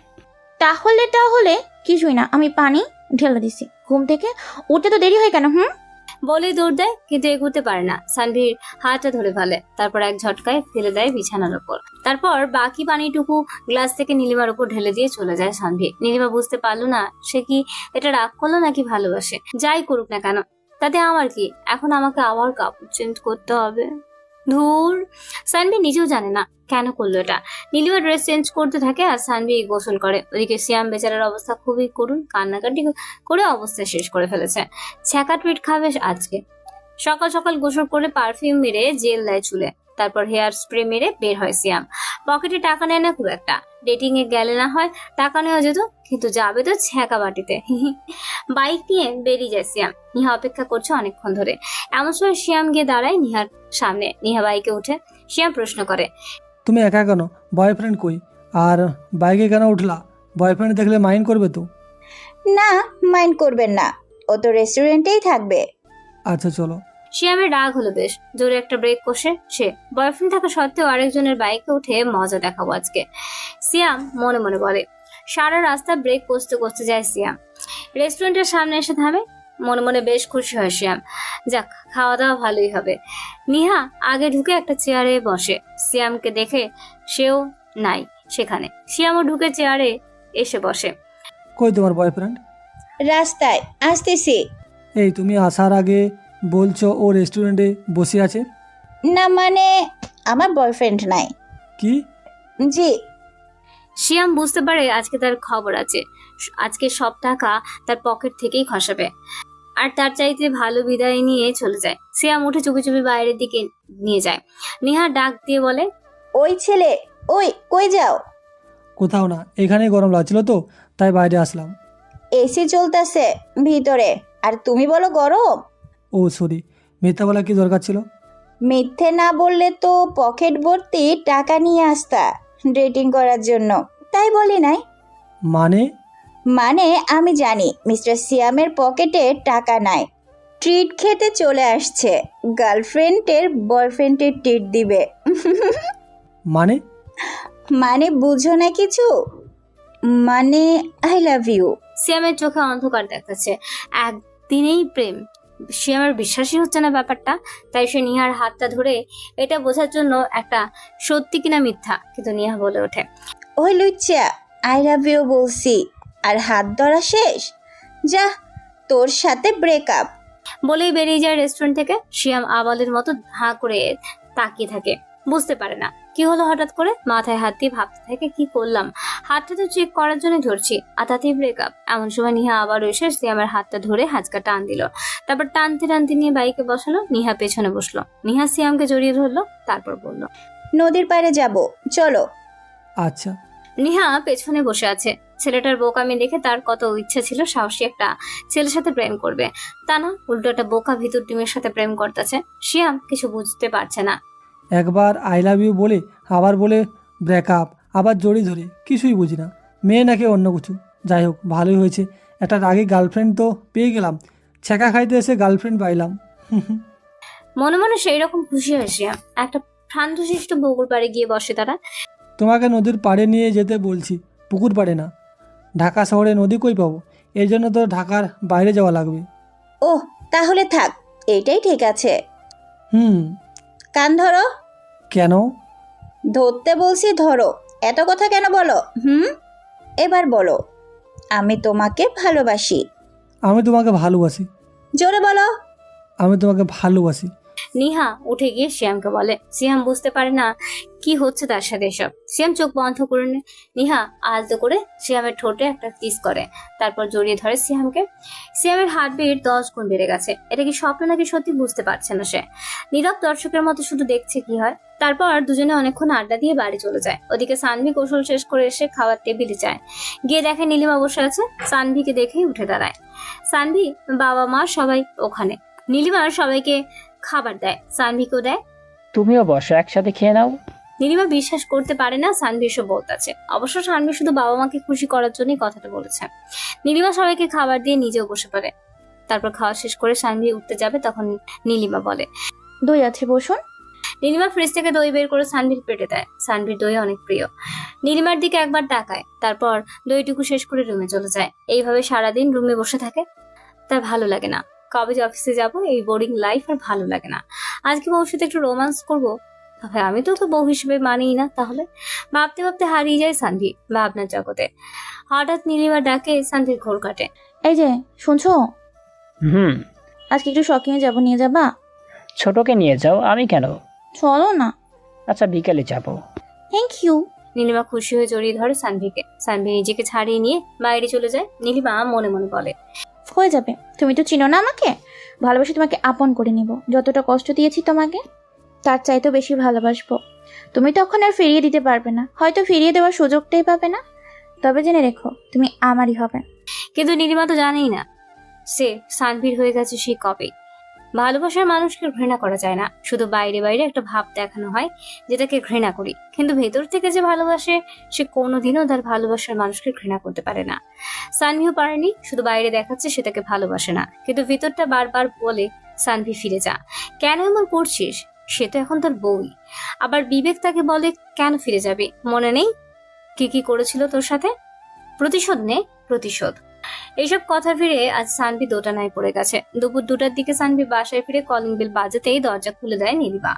তাহলে কিছুই না, আমি পানি ঢেলে দিছি। ঘুম থেকে উঠতে তো দেরি হয় কেন? বলেই দৌড় দেয়, কিন্তু এগোতে পারে না। সানভির হাতটা ধরে ফেলে, তারপর এক ঝটকায় ফেলে দেয় বিছানার উপর। তারপর বাকি পানিটুকু গ্লাস থেকে নীলিমার উপর ঢেলে দিয়ে চলে যায় সানভি। নীলিমা বুঝতে পারলো না সে কি এটা রাগ করলো নাকি ভালোবাসে। যাই করুক না কেন, তাতে আমার কি? এখন আমাকে আবার কাপড় চেঞ্জ করতে হবে। ধুর, সানভি নিজেও জানে না কেন করলো এটা। নীলিমা ড্রেস চেঞ্জ করতে থাকে আর সানভি গোসল করে। ওদিকে সিয়াম বেচারার অবস্থা খুবই করুণ, কান্নাকাটি করে অবস্থা শেষ করে ফেলেছে। ছ্যাঁকা ট্রিট খাবে আজকে। সকাল সকাল গোসল করে পারফিউম মেরে জেল দেয় চুলে, তারপর হেয়ার স্প্রে মেরে বের হয় সিয়াম। পকেটে টাকা নেয় না খুব একটা, ডেটিং এ গেলে না হয় টাকা নেওয়া যেত, কিন্তু যাবে তো ছ্যাঁকা বাটিতে। বাইক নিয়ে বেরিয়ে যায় সিয়াম। নিহা অপেক্ষা করছে অনেকক্ষণ ধরে। এমন সময় সিয়াম গিয়ে দাঁড়ায় নিহার সামনে। নিহা বাইকে উঠে। সিয়াম প্রশ্ন করে, তুমি একা কেন? বয়ফ্রেন্ড কই? আর বাইকে কেন উঠলা? বয়ফ্রেন্ড দেখলে মাইন্ড করবে তো? না, মাইন্ড করবেন না, ও তো রেস্টুরেন্টেই থাকবে। আচ্ছা চলো। সিয়ামের রাগ হলো বেশ, জোরে একটা ব্রেক কষে সে। বয়ফ্রেন্ড থাকা সত্ত্বেও আরেকজনের বাইকে উঠে মজা দেখাবো আজকে, সিয়াম মনে মনে বলে। সারা রাস্তা ব্রেক কষতে কষতে যায় সিয়াম। রেস্টুরেন্টের সামনে এসে থামে। মনে মনে বেশ খুশি হয় সিয়াম। যাক, খাওয়া দাওয়া ভালোই হবে। নিহা আগে ঢুকে একটা চেয়ারে বসে। সিয়ামকে দেখে সেও নাই সেখানে। সিয়ামও ঢুকে চেয়ারে এসে বসে। কই তোমার বয়ফ্রেন্ড? রাস্তায় আসতেছি। এই তুমি আসার আগে বলছো ও রেস্টুরেন্টে বসে আছে? না মানে আমার বয়ফ্রেন্ড নাই। কি? জি। শিয়াম বুঝতে পারে আজকে তার খবর আছে, আজকে সব টাকা তার পকেট থেকেই খসাবে। আর তার চাইতে ভালো বিদায় নিয়ে চলে যায়। শিয়াম উঠে চুপি চুপি বাইরের দিকে নিয়ে যায়। নিহা ডাক দিয়ে বলে, ওই ছেলে, ওই কই যাও? কোথাও না, এখানেই গরম লাগছিল তো তাই বাইরে আসলাম। এসি চলতেছে ভিতরে আর তুমি বলো গরম। ও সরি, মিথ্যা বলা কি দরকার ছিল? মিথ্যে না বললে তো পকেট ভর্তি টাকা নিয়ে আসতা ডেটিং করার জন্য, তাই বলি নাই। মানে? মানে আমি জানি মিস্টার সিয়ামের পকেটে টাকা নাই, ট্রিট খেতে চলে আসছে, গার্লফ্রেন্ডের বয়ফ্রেন্ডের ট্রিট দিবে। মানে? মানে বুঝো না কিছু? মানে আই লাভ ইউ। সিয়ামের চোখে অন্ধকার দেখাচ্ছে। একদিনেই প্রেম, শিয়ামের বিশ্বাসই হচ্ছে না ব্যাপারটা। তাই সে নিহার হাতটা ধরে এটা বোঝার জন্য একটা সত্যি কিনা মিথ্যা, কিন্তু নিহা বলে ওঠে, ওই লুচ্চা, আই লাভ ইউ বলছি আর হাত ধরা শেষ, যা তোর সাথে ব্রেকআপ। বলেই বেরিয়ে যায় রেস্টুরেন্ট থেকে। শিয়াম আবালের মতো হাঁ করে তাকিয়ে থাকে, বুঝতে পারে না কি হলো হঠাৎ করে। মাথায় হাত দিয়ে ভাবতে থাকে, কি করলাম, হাতটা তো চেক করার জন্য ধরছি আর তাতেই ব্রেকআপ। এমন সময় নিহা আবার এসে সিয়ামের হাতটা ধরে হাঁচকা টান দিল, তারপর টানতে টানতে নিয়ে বাইকে বসালো। নিহা পেছনে বসলো, নিহা সিয়ামকে জড়িয়ে ধরলো, তারপর বলল, নদীর পাড়ে যাব, চলো। আচ্ছা। নিহা পেছনে বসে আছে। ছেলেটার বোকামি দেখে তার কত ইচ্ছা ছিল সাহসী একটা ছেলের সাথে প্রেম করবে, তা না উল্টো একটা বোকা ভিতর ডিমের সাথে প্রেম করতেছে। শিয়াম কিছু বুঝতে পারছে না। একবার আই লাভ ইউ বলে আবার বলে ব্রেকআপ, আবার জড়িয়ে ধরে, কিছুই বুঝি না। মেয়ে নাকি অন্য কিছু। যাই হোক, ভালোই হয়েছে, একটা রাগী গার্লফ্রেন্ড তো পেয়ে গেলাম। ছেঁকা খাইতে এসে গার্লফ্রেন্ড পাইলাম। মনে মনে সেই রকম খুশি হয় শিয়াম। একটা শান্তশিষ্ট পুকুর পাড়ে গিয়ে বসে তারা। তোমাকে নদীর পাড়ে নিয়ে যেতে বলছি, পুকুর পাড়ে না। ঢাকা শহরে নদী কই পাবো, এর জন্য তো ঢাকার বাইরে যাওয়া লাগবে। ওহ তাহলে থাক, এটাই ঠিক আছে। হুম। কান ধরো। কেন? ধরতে বলছি ধরো, এত কথা কেন বলো? এবার বলো, আমি তোমাকে ভালোবাসি। আমি তোমাকে ভালোবাসি। জোরে বলো। আমি তোমাকে ভালোবাসি। নিহা উঠে গিয়ে শিয়ামকে বলে। সিয়াম বুঝতে পারে না কি হচ্ছে তার সাথে এসব। সিয়াম চোখ বন্ধ করে নিহা আলতো করে সিয়ামের ঠোঁটে একটা কিস করে, তারপর জড়িয়ে ধরে সিয়ামকে। সিয়ামের হার্টবিট 10 গুণ বেড়ে গেছে। এটা কি স্বপ্ন নাকি সত্যি বুঝতে পারছে না সে। নীরব দর্শকের মতো শুধু দেখছে কি হয়। তারপর দুজনে অনেকক্ষণ আড্ডা দিয়ে বাড়ি চলে যায়। ওদিকে সানভি কৌশল শেষ করে এসে খাওয়ার টেবিলে যায়। গিয়ে দেখে নীলিমা বসে আছে। সানভিকে দেখেই উঠে দাঁড়ায়। সানভি, বাবা মা সবাই ওখানে। নীলিমা সবাইকে খাবার দেয়, সানভিকেও দেয়। তুমিও বসো, একসাথে খেয়ে নাও। নীলিমা বিশ্বাস করতে পারে না সানভি এসব বলতেছে। অবশ্য সানভি শুধু বাবা মাকে খুশি করার জন্যই কথাটা বলেছে। নীলিমা সবাইকে খাবার দিয়ে নিজেও বসে পড়ে। তারপর খাওয়া শেষ করে সানভি উঠতে যাবে, তখন নীলিমা বলে, দই আছে, বসুন। নীলিমা ফ্রিজ থেকে দই বের করে সানভির পেটে দেয়। সানভির দই অনেক প্রিয়। নীলিমার দিকে একবার তাকায়, তারপর দইটুকু শেষ করে রুমে চলে যায়। এইভাবে সারাদিন রুমে বসে থাকে। তার ভালো লাগে না। কবে যে অফিসে যাব, এই বোরিং লাইফ আর ভালো লাগে না। আজকে বউর সাথে একটু রোমান্স করবো, তবে আমি তো বউ হিসেবে মানিই না। তাহলে ভাবতে ভাবতে হারিয়ে যায় সানভি ভাবনার জগতে। হঠাৎ নীলিমা ডাকে, সানভির ঘোর কাটে। এই যে শুনছো, হুম। আজকে একটু শপিংয়ে যাবো, নিয়ে যাবা? ছোটকে নিয়ে যাও, আমি কেন? চলো না। আচ্ছা, বিকেলে যাব। Thank you. নীলিমা খুশি হয়ে জড়িয়ে ধরে সানভিকে। সানভি নিজেকে ছাড়িয়ে নিয়ে বাইরে চলে যায়। নীলিমা মনে মনে বলে, হয়ে যাবে, তুমি তো চিনো না আমাকে, ভালোবাসি তোমাকে আপন করে নিব। যতটা কষ্ট দিয়েছি তোমাকে, তার চাইতেও বেশি ভালোবাসবো। তুমি তখন আর ফিরিয়ে দিতে পারবে না, হয়তো ফিরিয়ে দেওয়ার সুযোগটাই পাবে না। তবে জেনে রেখো, তুমি আমারই হবে। কিন্তু নীলিমা তো জানেই না সে সানভির হয়ে গেছে সেই কবে। ভালোবাসার মানুষকে ঘৃণা করা যায় না, শুধু বাইরে বাইরে একটা ভাব দেখানো হয় যেটাকে ঘৃণা করি, কিন্তু ভেতর থেকে যে ভালোবাসে সে কোনোদিনও তার ভালোবাসার মানুষকে ঘৃণা করতে পারে না। সানভিও পারেনি, শুধু বাইরে দেখাচ্ছে সে তাকে ভালোবাসে না, কিন্তু ভিতরটা বারবার বলে, সানভি ফিরে যা, কেন এমন করছিস? সে তো এখন তার বউই। আবার বিবেক তাকে বলে, কেন ফিরে যাবে, মনে নেই কি কি করেছিল তোর সাথে? প্রতিশোধ নে, প্রতিশোধ। এইসব কথা ফিরে আজ সানভি দোটানায় পড়ে গেছে। দুপুর 2টার দিকে সানভি বাসায় ফিরে কলিং বেল বাজাতেই দরজা খুলে দেয় নীলিমা।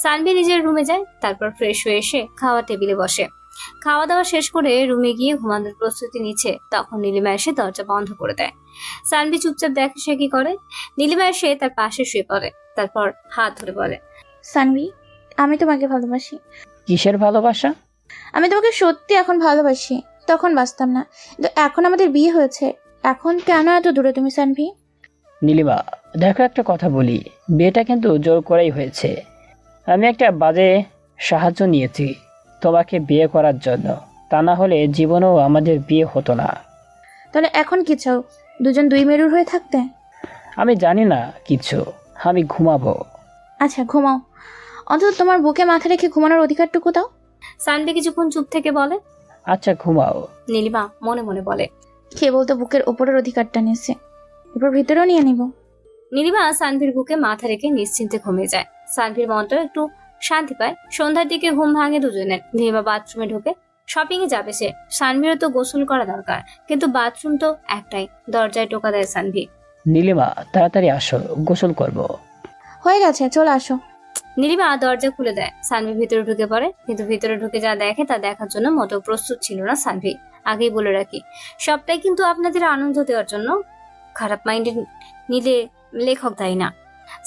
সানভি নিজের রুমে যায়, তারপর ফ্রেশ হয়ে এসে খাওয়া টেবিলে বসে। খাওয়া দাওয়া শেষ করে রুমে গিয়ে ঘুমানোর প্রস্তুতি নিচ্ছে, তখন নীলিমা এসে দরজা বন্ধ করে দেয়। সানভি চুপচাপ দেখে সে কি করে। নীলিমা এসে তার পাশে শুয়ে পড়ে, তারপর হাত ধরে বলে, সানভি, আমি তোমাকে ভালোবাসি। কিসের ভালোবাসা? আমি তোমাকে সত্যি এখন ভালোবাসি। তখন বাঁচতাম না, কিন্তু এখন আমাদের বিয়ে হয়েছে। এখন কেন এত দূরে তুমি সানভি? নীলিমা, দেখো একটা কথা বলি, বিয়েটা কিন্তু জোর করেই হয়েছে। আমি একটা বাজে সাহায্য নিয়েছি তোমাকে বিয়ে করার জন্য, তা না হলে জীবনেও আমাদের বিয়ে হতো না। তাহলে এখন কি চাও? দুজন দুই মেরুর হয়ে থাকতে? আমি জানি না কিছু, আমি ঘুমাবো। আচ্ছা ঘুমাও, অন্তত তোমার বুকে মাথা রেখে ঘুমানোর অধিকারটুকু দাও। সানভি কিছুক্ষণ চুপ থেকে বলে, আচ্ছা ঘুমাও। নীলিমা মনে মনে বলে, কে বলতো বুকের ওপরের অধিকারটা নিয়েছে, এরপর ভিতরেও নিয়ে নিব। নীলিমা সানভির বুকে মাথা রেখে নিশ্চিন্তে ঘুমিয়ে যায়। সানভির মনটাও একটু শান্তি পায়। সন্ধ্যার দিকে ঘুম ভাঙে দুজনের। নীলিমা বাথরুমে ঢোকে, শপিং এ যাবে সে। সানভিরও তো গোসল করা দরকার, কিন্তু বাথরুম তো একটাই। দরজায় টোকা দেয় সানভি। নীলিমা তাড়াতাড়ি আসো, গোসল করব। হয়ে গেছে, চলে আসো। নীলিমা দরজা খুলে দেয়। সানভি ভিতরে ঢুকে পড়ে, কিন্তু ভিতরে ঢুকে যা দেখে তা দেখার জন্য মোটেও প্রস্তুত ছিল না সানভি। আগেই বলে রাখি, সবটাই কিন্তু আপনাদের আনন্দ দেওয়ার জন্য। খারাপ মাইন্ডে নিলে লেখক দায়ী না।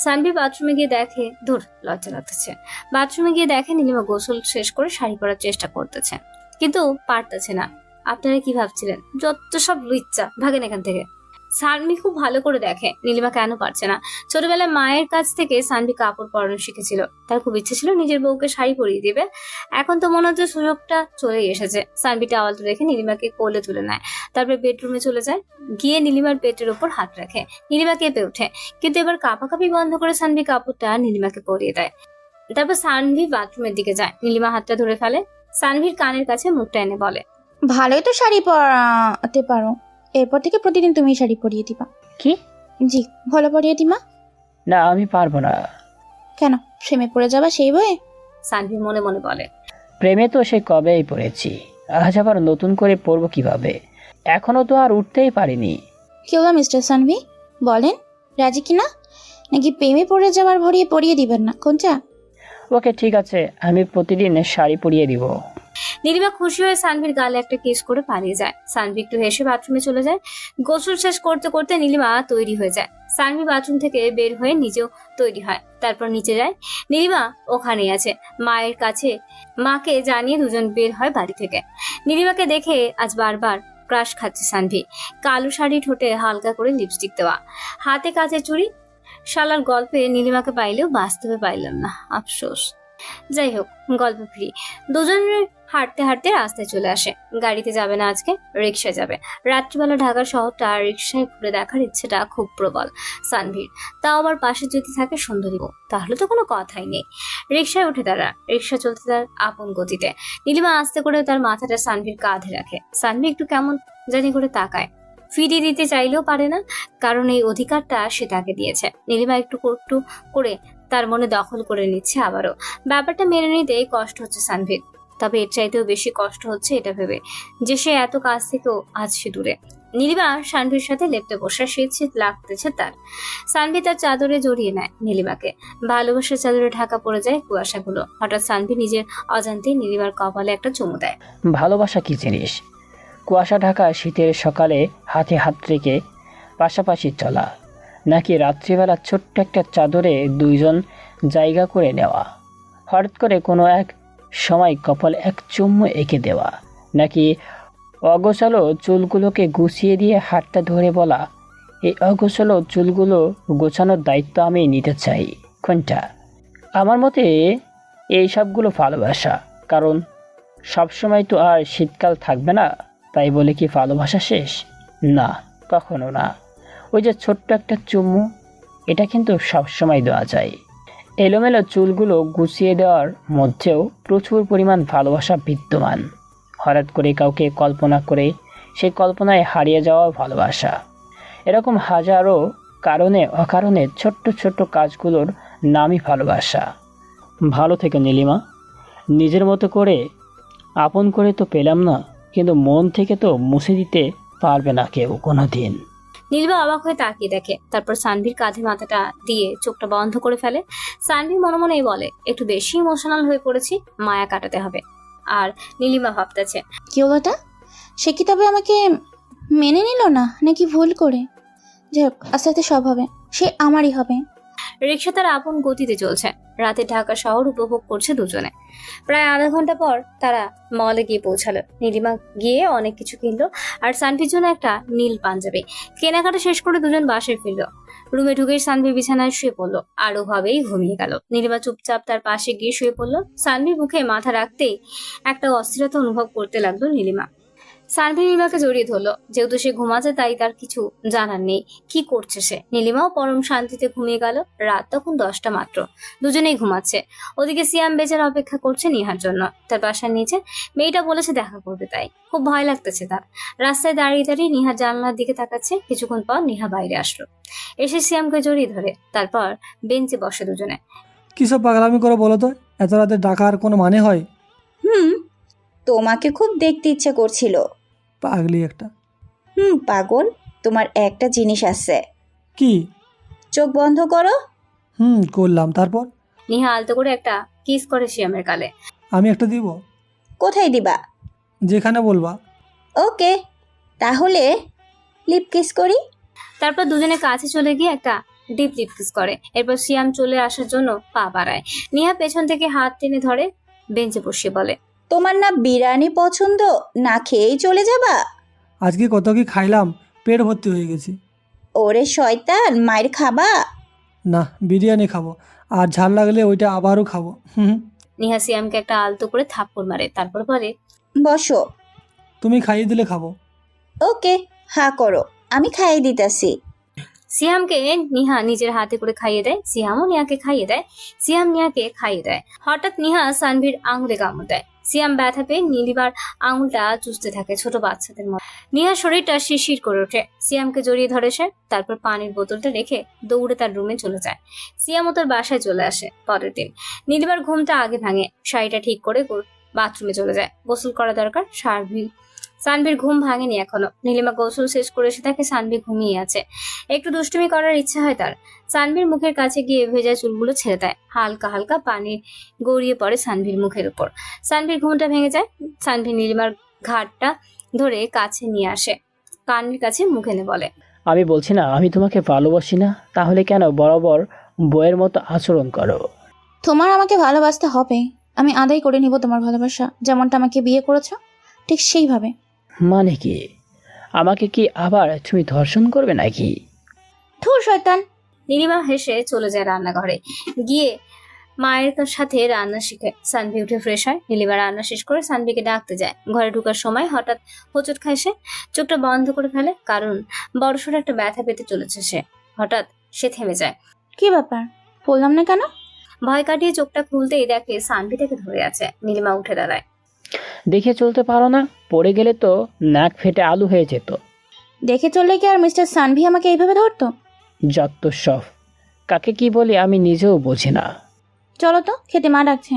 সানভি বাথরুমে গিয়ে দেখে, ধুর লজ্জা লাগতেছে। বাথরুমে গিয়ে দেখে নীলিমা গোসল শেষ করে শাড়ি পরার চেষ্টা করতেছে, কিন্তু পারতেছে না। আপনারা কি ভাবছিলেন? যত সব লুচ্চা, ভাগেন এখান থেকে। সানভি খুব ভালো করে দেখে নীলিমা কেন পারছে না। ছোটবেলায় মায়ের কাছ থেকে সানভি কাপড় পরানো শিখেছিল। তার খুব ইচ্ছে ছিল নিজের বউকে শাড়ি পরিয়ে দিবে। এখন তো মনে হচ্ছে সুযোগটা চলেই এসেছে। সানভি টাওয়াল রেখে নীলিমাকে কোলে তুলে নেয়, তারপর বেডরুমে চলে যায়। গিয়ে নীলিমার পেটের উপর হাত রাখে। নীলিমা কেঁপে ওঠে, কিন্তু এবার কাঁপাকাঁপি বন্ধ করে সানভি কাপড়টা নীলিমাকে পরিয়ে দেয়। তারপর সানভি বাথরুমের দিকে যায়। নীলিমা হাতটা ধরে ফেলে। সানভির কানের কাছে মুখটা এনে বলে, ভালোই তো শাড়ি পরাতে পারো, এরপর থেকে প্রতিদিন তুমি শাড়ি পরিয়ে দিবা। কি? জি, ভালো পরিয়ে দিবা। না, আমি পারবো না। কেন, প্রেমে পড়ে যাবা সেই বয়ে? সানভি মনে মনে বলে, প্রেমে তো সে কবেই পড়েছি, আজ আবার নতুন করে পড়বো কিভাবে? এখনো তো আর উঠতেই পারিনি। কি হলো মিস্টার সানভি, বলেন রাজি কিনা? নাকি প্রেমে পড়ে যাওয়ার ভরিয়ে পরিয়ে দিবেন না? কোনটা? ওকে ঠিক আছে, আমি প্রতিদিন শাড়ি পরিয়ে দিব। নীলিমা খুশি হয়ে সানভির গালে একটা কিস করে পালিয়ে যায়। সানভি একটু হেসে বাথরুমে চলে যায়। গোসল শেষ করতে করতে নীলিমা তৈরি হয়ে যায়। সানভি বাথরুম থেকে বের হয়ে নিজেও তৈরি হয়, তারপর নিচে যায়। নীলিমা ওখানেই আছে, মায়ের কাছে। মাকে জানিয়ে দুজন বের হয় বাড়ি থেকে। নীলিমাকে দেখে আজ বারবার ক্রাশ খাচ্ছে সানভি। কালো শাড়ি, ঠোঁটে হালকা করে লিপস্টিক দেওয়া, হাতে কাচের চুড়ি। শালার গল্পে নীলিমাকে পাইলেও বাস্তবে পাইলাম না, আফসোস। যাই হোক, গল্প ফ্রি। দুজনের হাঁটতে হাঁটতে রাস্তায় চলে আসে। গাড়িতে যাবে না আজকে, রিক্সায় যাবে। রাত্রিবেলা ঢাকার শহরটা রিক্সায় ঘুরে দেখার ইচ্ছেটা খুব প্রবল সানভির। তাও আবার পাশে যদি থাকে সুন্দরী বউ, তাহলে তো কোনো কথাই নেই। রিক্সায় উঠে তারা। রিক্সা চলতে তার আপন গতিতে। নীলিমা আস্তে করে তার মাথাটা সানভির কাঁধে রাখে। সানভি একটু কেমন জানি করে তাকায়। ফিরিয়ে দিতে চাইলেও পারে না, কারণ এই অধিকারটা সে তাকে দিয়েছে। নীলিমা একটু একটু করে তার মনে দখল করে নিচ্ছে আবারও। ব্যাপারটা মেনে নিতে কষ্ট হচ্ছে সানভির, তবে এর চাইতেও বেশি কষ্ট হচ্ছে এটা ভেবে যে সে এত কাছ থেকেও আজ সে দূরে। নীলিমা সানভির সাথে লেপ্টে বসে শীত শীত লাগতেছে তার। সানভি তার চাদরে জড়িয়ে নেয় নীলিমাকে। ভালোবাসার চাদরে ঢাকা পড়ে যায় কুয়াশাগুলো। হঠাৎ সানভি নিজের অজান্তেই নীলিমার কপালে একটা চুমু দেয়। ভালোবাসা কি জিনিস? কুয়াশা ঢাকা শীতের সকালে হাতে হাত রেখে পাশাপাশি চলা, নাকি রাত্রিবেলা ছোট্ট একটা চাদরে দুইজন জায়গা করে নেওয়া, হঠাৎ করে কোনো এক সময় কপাল এক চুম্বু এঁকে দেওয়া, নাকি অগোছালো চুলগুলোকে গুছিয়ে দিয়ে হাতটা ধরে বলা, এই অগোছালো চুলগুলো গোছানোর দায়িত্ব আমি নিতে চাই? কোনটা? আমার মতে এই সবগুলো ভালোবাসা, কারণ সবসময় তো আর শীতকাল থাকবে না, তাই বলে কি ভালোবাসা শেষ? না, কখনো না। ওই যে ছোট্ট একটা চুম্বু, এটা কিন্তু সবসময় দেওয়া যায়। এলোমেলো চুলগুলো গুছিয়ে দেওয়ার মধ্যেও প্রচুর পরিমাণ ভালোবাসা বিদ্যমান। হঠাৎ করে কাউকে কল্পনা করে সেই কল্পনায় হারিয়ে যাওয়া ভালোবাসা। এরকম হাজারো কারণে অকারণে ছোট্ট ছোট্ট কাজগুলোর নামই ভালোবাসা। ভালো থেকে নীলিমা, নিজের মতো করে আপন করে তো পেলাম না, কিন্তু মন থেকে তো মুছে দিতে পারবে না কেউ কোনো দিন। নীলিমা অবাক হয়ে তাকিয়ে দেখে, তারপর সানভির কাঁধে মাথাটা দিয়ে চোখটা বন্ধ করে ফেলে। সানভি মনে মনেই বলে, একটু বেশি ইমোশনাল হয়ে পড়েছি, মায়া কাটাতে হবে। আর নীলিমা ভাবতেছে কি হলো এটা? সে কি তবে আমাকে মেনে নিল না, নাকি ভুল করে? যাই হোক, আস্তে আস্তে সব হবে, সে আমারই হবে। রিক্সা তার আপন গতিতে চলছে। রাতে ঢাকা শহর উপভোগ করছে দুজনে। প্রায় আধা ঘন্টা পর তারা মলে গিয়ে পৌঁছালো। নীলিমা গিয়ে অনেক কিছু কিনলো আর সানভির জন্য একটা নীল পাঞ্জাবি। কেনাকাটা শেষ করে দুজন বাসায় ফিরলো। রুমে ঢুকে সানভি বিছানায় শুয়ে পড়লো আর ওভাবেই ঘুমিয়ে গেল। নীলিমা চুপচাপ তার পাশে গিয়ে শুয়ে পড়লো। সানভির মুখে মাথা রাখতেই একটা অস্থিরতা অনুভব করতে লাগলো নীলিমা। সানভি নীলিমাকে জড়িয়ে ধরলো। যেহেতু সে ঘুমাচ্ছে তাই তার কিছু জানার নেই কি করছে সে। নীলিমাও পরম শান্তিতে ঘুমিয়ে গেল। রাত তখন 10টা মাত্র। দুজনেই ঘুমাচ্ছে। ওদিকে সিয়াম বেচারা অপেক্ষা করছে নিহার জন্য। তার বাসার নিচে মেয়েটা বলেছে দেখা করবে, তাই খুব ভয় লাগতেছে তার। রাস্তায় দাঁড়িয়ে দাঁড়িয়ে নিহা জানলার দিকে তাকাচ্ছে। কিছুক্ষণ পর নিহা বাইরে আসলো, এসে সিয়ামকে জড়িয়ে ধরে। তারপর বেঞ্চে বসে দুজনে। কিসব পাগলামি করে বলো তো? এত রাতে ডাকার কোনো মানে হয়? তোমাকে খুব দেখতে ইচ্ছে করছিল। পাগলি একটা। পাগল। তোমার একটা জিনিস আছে। কি? চোখ বন্ধ করো। করলাম। তারপর? নিহা আলতো করে একটা কিস করে সিয়ামের গালে। আমি একটা দিব? কোথায় দিবা? যেখানে বলবা। ওকে, তাহলে লিপ কিস করি। তারপর দুজনে কাছে চলে গিয়ে একটা ডিপ লিপ কিস করে। এরপর সিয়াম চলে আসার জন্য পা বাড়ায়। নিহা পেছন থেকে হাত টেনে ধরে বেঞ্চে বসিয়ে বলে, তোমার না বিরিয়ানি পছন্দ, না খেয়েই চলে যাবা? আজকে কত কি খাইলাম, পেট ভর্তি হয়ে গেছি। ওরে শয়তান, মায়ের খাবা? না, বিরিয়ানি খাবো, আর ঝাল লাগলে ওইটা আবারও খাবো। নিহা সিয়ামকে একটা আলতো করে থাপ্পড় মারে। তারপর বলে, বসো। তুমি খাইয়ে দিলে খাবো। ওকে, হা করো, আমি খাইয়ে দিতাছি। সিয়ামকে নিহা নিজের হাতে করে খাইয়ে দেয়। সিয়ামও নিহাকে খাইয়ে দেয়। সিয়াম নিহাকে খাইয়ে দেয়। হঠাৎ নিহা সানভির আঙুলে কামড় দেয়। সিয়াম ব্যথা পেয়ে নীলিমার আঙুলটা চুষতে থাকে ছোট বাচ্চাদের মতো। নিহার শরীরটা শিরশির করে ওঠে। সিয়ামকে জড়িয়ে ধরে সে। তারপর পানির বোতলটা রেখে দৌড়ে তার রুমে চলে যায়। সিয়ামও তার বাসায় চলে আসে। পরের দিন নীলিমার ঘুমটা আগে ভাঙে। শাড়িটা ঠিক করে বাথরুমে চলে যায়। গোসল করা দরকার। সানভির ঘুম ভাঙেনি এখনো। নীলিমা গোসল শেষ করে এসে তাকে সানভি ঘুমিয়ে আছে। একটু দুষ্টুমি করার ইচ্ছা হয় তার। সানভির মুখের কাছে গিয়ে ভেজা চুলগুলো ছেড়ে দেয়। হালকা হালকা পানি গড়িয়ে পড়ে সানভির মুখের উপর। সানভির ঘুমটা ভেঙে যায়। সানভি নীলিমার ঘাটটা ধরে কাছে নিয়ে আসে, কানের কাছে মুখে এনে বলে, আমি বলছি না আমি তোমাকে ভালোবাসি না, তাহলে কেন বরাবর বইয়ের মতো আচরণ করো? তোমার আমাকে ভালোবাসতে হবে। আমি আদায় করে নিব তোমার ভালোবাসা, যেমনটা আমাকে বিয়ে করেছো ঠিক সেইভাবে। মানে কি? আমাকে কি আবার তুমি ধর্ষণ করবে নাকি? ধুর শয়তান। নীলিমা হেসে চলে যায় রান্নাঘরে। গিয়ে মায়ের সাথে রান্না শিখে। সানভি উঠে ফ্রেশ হয়। নীলিমা রান্না শেষ করে সানভিকে ডাকতে যায়। ঘরে ঢোকার সময় হঠাৎ হোঁচট খায় সে। চোখটা বন্ধ করে ফেলে, কারণ বড়সড় একটা ব্যথা পেতে চলেছে সে। হঠাৎ সে থেমে যায়। কি ব্যাপার? বললাম না কেন? ভয় কাটিয়ে চোখটা খুলতেই দেখে সানভি তাকে ধরে আছে। নীলিমা উঠে দাঁড়ায়। দেখে চলতে পারো না? পড়ে গেলে তো নাক ফেটে আলু হয়ে যেত। দেখে চললে কি আর মিস্টার সানভি আমাকে এইভাবে ধরতো? যত সব, কাকে কি বলি আমি নিজেও বুঝি না। চলো তো, খেতে মা ডাকছে।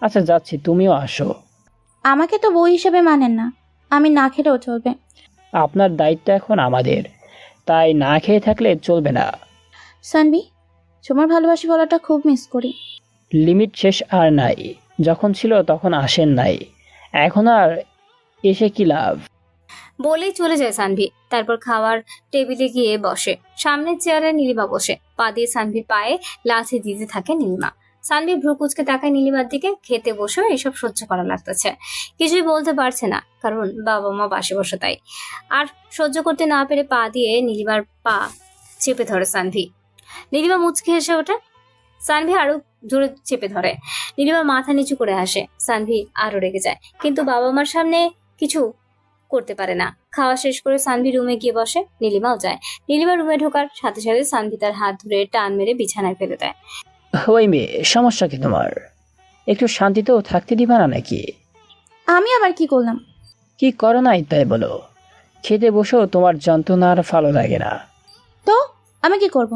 আচ্ছা যাচ্ছি, তুমিও আসো। আমাকে তো বই হিসেবে মানেন না, আমি না খেলেও চলবে। আপনার দায়িত্ব এখন আমাদের, তাই না খেয়ে থাকলে চলবে না। সানভি, তোমার ভালোবাসি বলাটা খুব মিস করি। লিমিট শেষ আর নাই। যখন ছিল তখন আসেন নাই, এখন আর এসে কি লাভ? বলেই চলে যায় সানভি। তারপর খাওয়ার টেবিলে গিয়ে বসে। সামনের চেয়ারে নীলিমা বসে। পা দিয়ে সানভির পায়ে লাথি দিতে থাকে নীলিমা। সানভি ভ্রু কুচকে তাকায় নীলিমার দিকে। খেতে বসেও এসব সহ্য করা লাগতেছে। কিছুই বলতে পারছে না, কারণ বাবা মা পাশে বসে তাই। আর সহ্য করতে না পেরে পা দিয়ে নীলিমার পা চেপে ধরে সানভি। নীলিমা মুচকি হেসে ওঠে। সানভি আরো জোরে চেপে ধরে। নীলিমা মাথা নিচু করে হাসে। সানভি আরো রেগে যায়, কিন্তু বাবা মার সামনে কিছু করতে পারে না। খাওয়া শেষ করে সানভি রুমে গিয়ে বসে। নীলিমাও যায়। নীলিমা রুমে ঢোকার সাথে সাথে সানভি তার হাত ধরে টান মেরে বিছানায় ফেলে দেয়। ওই মেয়ে, সমস্যা কি তোমার? একটু শান্তিতেও থাকতে দিবা না নাকি? আমি আবার কি করলাম? কি করো নাই তাই বলো? খেতে বসো, তোমার যন্ত্রণার ভালো লাগে না তো আমি কি করব?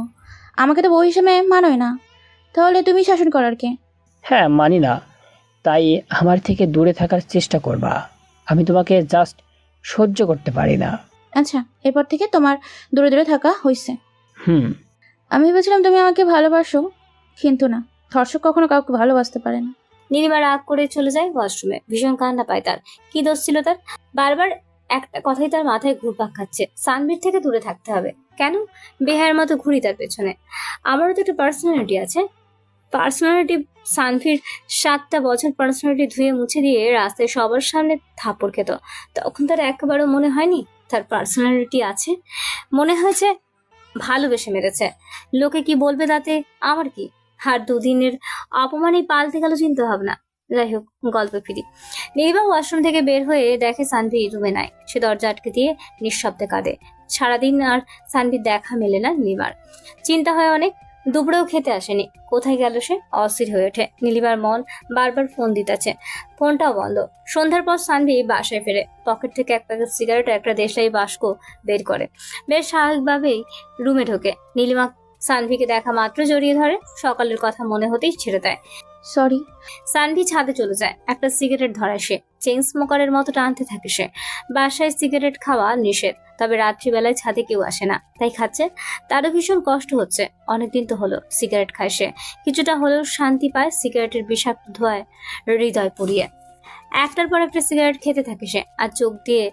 আমাকে তো বই হিসেবে মানোই না, তাহলে তুমি শাসন করার কে? হ্যাঁ মানি না, তাই আমার থেকে দূরে থাকার চেষ্টা করবা। আমি তোমাকে জাস্ট সহ্য করতে পারি না। আচ্ছা, এরপর থেকে তোমার দূরে দূরে থাকা হয়েছে। আমি ভেবেছিলাম তুমি আমাকে ভালোবাসো, কিন্তু না, ধর্ষক কখনো কাউকে ভালোবাসতে পারে না। নীলিমা রাগ করে চলে যায় ওয়াশরুমে। ভীষণ কান্না পায় তার। কি দোষ ছিল তার? বারবার একটা কথাই তার মাথায় ঘুরপাক খাচ্ছে, সানভীর থেকে দূরে থাকতে হবে। কেন বেহার মতো ঘুরি তার পেছনে? আমারও তো একটা পার্সোনালিটি আছে। পার্সোনালিটি সানভীর 7টা বছর পার্সোনালিটি ধুয়ে মুছে দিয়ে রাস্তায় সবার সামনে থাপ্পড় খেত। তখন তার একেবারেও মনে হয়নি তার পার্সোনালিটি আছে। মনে হয়েছে ভালোবেসে মেরেছে। লোকে কি বলবে তাতে আমার কি? আর দুদিনের অপমানেই পাল্টে গেল চিন্তা ভাবনা। যাই হোক, গল্পে ফিরি। নীলিমা ওয়াশরুম থেকে বের হয়ে দেখে সানভি রুমে নাই। সে দরজা আটকে দিয়ে নিঃশব্দে কাঁদে। সারাদিন আর সানভির দেখা মেলে না নীলিমার। চিন্তা হয় অনেক। দুপুরেও খেতে আসেনি। কোথায় গেল সে? অস্থির হয়ে ওঠে। নীলিমার মন বারবার ফোন দিতেছে, ফোনটাও বন্ধ। সন্ধ্যার পর সানভি বাসায় ফেরে। পকেট থেকে এক প্যাকেট সিগারেট, একটা দেশলাই বাস্ক বের করে বেশ স্বাভাবিকভাবেই রুমে ঢোকে। নীলিমা সানভিকে দেখা মাত্র জড়িয়ে ধরে। সকালের কথা মনে হতেই ছেড়ে দেয়। সরি। সানভি ছাদে চলে যায়। একটা সিগারেট ধরায় সে। চেইন স্মোকারের মতো টানতে থাকে সে। বাসায় সিগারেট খাওয়া নিষেধ, তবে রাত্রিবেলায় ছাদে কেউ আসে না, তাই খাচ্ছে। তারও ভীষণ কষ্ট হচ্ছে। অনেকদিন তো হলো সিগারেট খায় সে। কিছুটা হলেও শান্তি পায় সিগারেটের বিষাক্ত ধোঁয়ায় হৃদয় পুড়িয়ে। একটার পর একটা সিগারেট খেতে থাকে সে, আর চোখ দিয়ে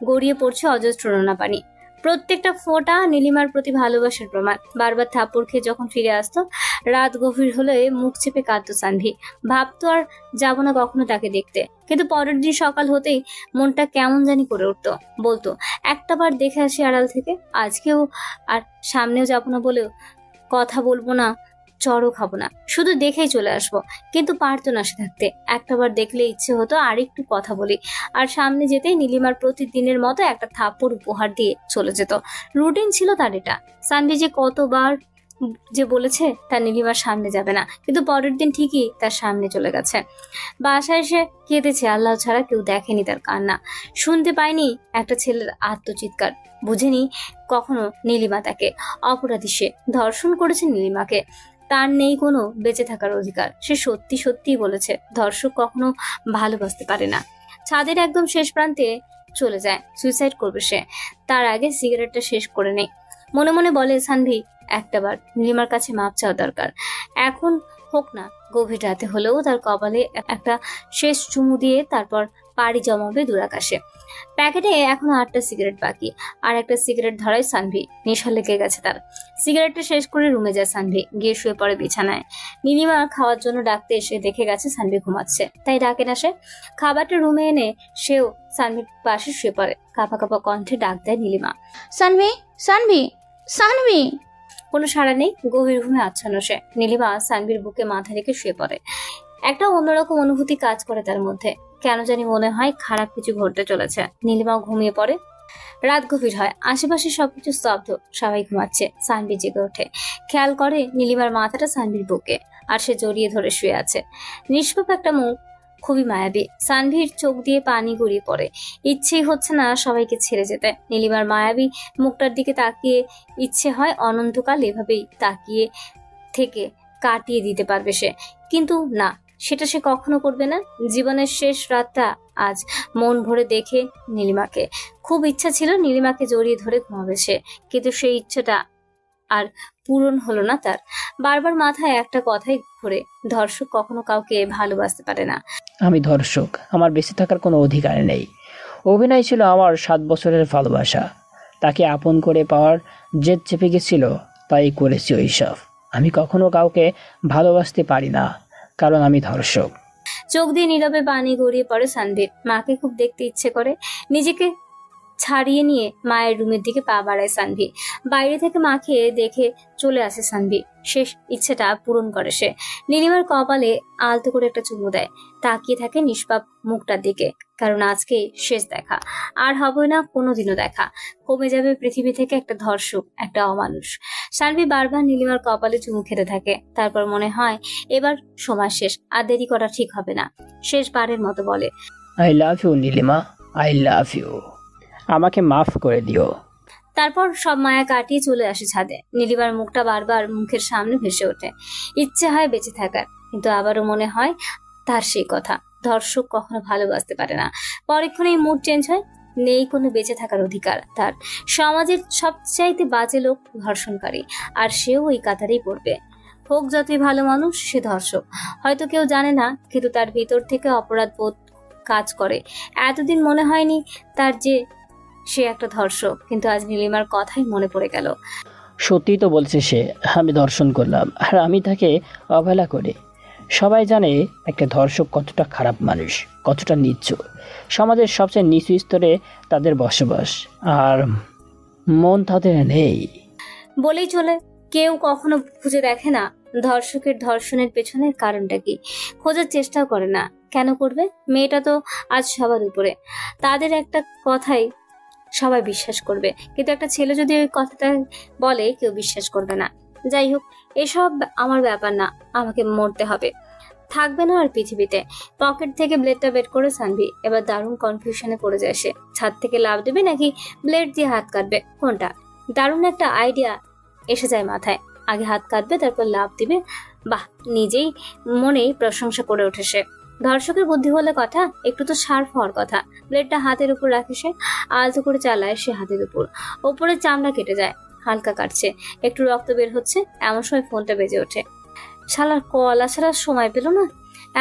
গড়িয়ে পড়ছে অজস্র নোনা পানি। প্রত্যেকটা ফোঁটা নীলিমার প্রতি ভালোবাসার প্রমাণ। বারবার থাপ্পড় খেয়ে যখন ফিরে আসতো, রাত গভীর হলে মুখ চেপে কাঁদতো সানভি। ভাবতো আর যাবো না কখনো তাকে দেখতে। কিন্তু পরের দিন সকাল হতেই মনটা কেমন জানি করে উঠতো। বলতো একটা বার দেখে আসি আড়াল থেকে। আজকেও আর সামনেও যাবো না বলেও কথা বলবো না, চড়ও খাবো না, শুধু দেখেই চলে আসবো। কিন্তু পারতো না সে থাকতে। একটাবার দেখলে ইচ্ছে হতো আর একটু কথা বলি। আর সামনে যেতেই নীলিমার প্রতিদিনের মতো একটা থাপ্পড় উপহার দিয়ে চলে যেত। রুটিন ছিল তার এটা। সানভি যে কতবার যে বলেছে তার নীলিমার সামনে যাবে না, কিন্তু পরের দিন ঠিকই তার সামনে চলে গেছে। বাসায় এসে কেঁদেছে। আল্লাহ ছাড়া কেউ দেখেনি তার কান্না, শুনতে পায়নি একটা ছেলের আত্মচিৎকার। বুঝেনি কখনো নীলিমা তাকে। অপরাধী সে। ধর্ষণ করেছে নীলিমাকে। তার নেই কোনো বেঁচে থাকার অধিকার। সে সত্যি সত্যিই বলেছে, ধর্ষক কখনো ভালোবাসতে পারে না। ছাদের একদম শেষ প্রান্তে চলে যায়। সুইসাইড করবে সে। তার আগে সিগারেটটা শেষ করে নেই। মনে মনে বলে সানভি একটাবার নীলিমার কাছে মাপ চাওয়া দরকার। এখন হোক না, গভীর রাতে হলেও তার কপালে একটা শেষ চুমু দিয়ে তারপর পাড়ি জমাবে দূরাকাশে। প্যাকেটে এখনো 8টা সিগারেট বাকি। আর একটা সিগারেট ধরায় সানভি। নেশা লেগে গেছে তার। সিগারেটটা শেষ করে রুমে যায় সানভি। গিয়ে শুয়ে পড়ে বিছানায়। নীলিমা খাওয়ার জন্য ডাকতে এসে দেখে গেছে সানভি ঘুমাচ্ছে, তাই ডাকে না সে। খাবারটা রুমে এনে সেও সানভির পাশে শুয়ে পড়ে। কাঁপা কাঁপা কণ্ঠে ডাক দেয় নীলিমা, সানভি, সানভি, সানভি। কোনো সাড়া নেই। গভীর ঘুমে আচ্ছন্ন সে। নীলিমা সানভির বুকে মাথা রেখে শুয়ে পড়ে। একটা অন্যরকম অনুভূতি কাজ করে তার মধ্যে। কেন জানি মনে হয় খারাপ কিছু ঘটতে চলেছে। নীলিমাও ঘুমিয়ে পড়ে। রাত গভীর হয়। আশেপাশে সবকিছু স্তব্ধ। সবাই ঘুমাচ্ছে। সানভি জেগে ওঠে। খেয়াল করে নীলিমার মাথাটা সানভির বুকে, আর সে জড়িয়ে ধরে শুয়ে আছে। নিষ্পাপ একটা মুখ, খুবই মায়াবী। সানভির চোখ দিয়ে পানি গড়িয়ে পড়ে। ইচ্ছেই হচ্ছে না সবাইকে ছেড়ে যেতে। নীলিমার মায়াবী মুখটার দিকে তাকিয়ে ইচ্ছে হয় অনন্তকাল এভাবেই তাকিয়ে থেকে কাটিয়ে দিতে পারবে সে। কিন্তু না, সেটা সে কখনো করবে না। জীবনের শেষ রাতটা আজ মন ভরে দেখে নীলিমাকে। খুব ইচ্ছা ছিল নীলিমাকে জড়িয়ে ধরে ঘুমাবে সে, কিন্তু সেই ইচ্ছাটা আর পূরণ হলো না তার। বারবার মাথায় একটা কথাই ঘুরে, ধর্ষক কখনো কাউকে ভালোবাসতে পারে না। আমি ধর্ষক, আমার বেঁচে থাকার কোনো অধিকার নেই। অভিনয় ছিল আমার 7 বছরের ভালোবাসা। তাকে আপন করে পাওয়ার জেদ চেপে গেছিল, তাই করেছি ওইসব। আমি কখনো কাউকে ভালোবাসতে পারি না, কারণ আমি ধর্ষক। চোখ দিয়ে নীরবে পানি গড়িয়ে পড়ে সানভীর। মাকে খুব দেখতে ইচ্ছে করে। নিজেকে ছাড়িয়ে নিয়ে মায়ের রুমের দিকে পা বাড়ায় সানভি। বাইরে থেকে মাকে দেখে চলে আসে সানভি। শেষ ইচ্ছেটা পূরণ করে সে। নীলিমার কপালে আলতো করে একটা চুমু দেয়। তাকিয়ে থাকে নিষ্পাপ মুখটার দিকে। কারণ আজকে শেষ দেখা, আর হবে না কোনোদিনও দেখা। কমে যাবে পৃথিবী থেকে একটা ধর্ষক, একটা অমানুষ। সানভি বারবার নীলিমার কপালে চুমু খেতে থাকে। তারপর মনে হয় এবার সময় শেষ, আর দেরি করা ঠিক হবে না। শেষবারের মতো বলে, I love you Nilima, I love you. আমাকে মাফ করে দিও। তারপর সব মায়া কাটিয়ে চলে আসে ছাদে। নীলিমার মুখটা বারবার মুখের সামনে ভেসে ওঠে। ইচ্ছে হয় বেঁচে থাকার, কিন্তু আবারও মনে হয় তার সেই কথা, ধর্ষক কখনো ভালোবাসতে পারে না। পরক্ষণেই মুড চেঞ্জ হয়। নেই কোনো বেঁচে থাকার অধিকার তার। সমাজের সবচাইতে বাজে লোক ধর্ষণকারী, আর সেও ওই কাতারেই পড়বে। হোক যতই ভালো মানুষ, সে ধর্ষক। হয়তো কেউ জানে না, কিন্তু তার ভিতর থেকে অপরাধ বোধ কাজ করে। এতদিন মনে হয়নি তার যে সে একটা ধর্ষক, কিন্তু আজ নীলিমার কথাই মনে পড়ে গেল। সত্যিই তো বলছে সে, আমি ধর্ষণ করলাম আর আমি তাকে অবহেলা করি। সবাই জানে একটা ধর্ষক কতটা খারাপ মানুষ, কতটা নিচ্ছ। সমাজের সবচেয়ে নিচু স্তরে তাদের বসবাস, আর মন তাদের নেই। বলেই চলে। কেউ কখনো খুঁজে দেখে না ধর্ষকের ধর্ষণের পেছনের কারণটা কি, খোঁজার চেষ্টাও করে না। কেন করবে? মেয়েটা তো আজ সবার উপরে, তাদের একটা কথাই সবাই বিশ্বাস করবে, কিন্তু একটা ছেলে যদি ওই কথাটা বলে কেউ বিশ্বাস করবে না। যাই হোক, এসব আমার ব্যাপার না, আমাকে মরতে হবে, থাকবে না আর পৃথিবীতে। পকেট থেকে ব্লেডটা বের করে সানভি এবার দারুণ কনফিউশনে পড়ে যায় সে। ছাদ থেকে লাফ দেবে নাকি ব্লেড দিয়ে হাত কাটবে, কোনটা? দারুণ একটা আইডিয়া এসে যায় মাথায়। আগে হাত কাটবে, তারপর লাফ দিবে। বাহ, নিজেই মনেই প্রশংসা করে ওঠে সে। ধর্ষকের বুদ্ধি হলে কথা, একটু তো শার্প হওয়ার কথা। ব্লেডটা হাতের উপর রাখে সে, আলতো করে চালায় সে হাতের উপর। ওপরের চামড়া কেটে যায়, হালকা কাটছে, একটু রক্ত বের হচ্ছে। এমন সময় ফোনটা বেজে ওঠে। শালার কল আসার আর সময় পেল না।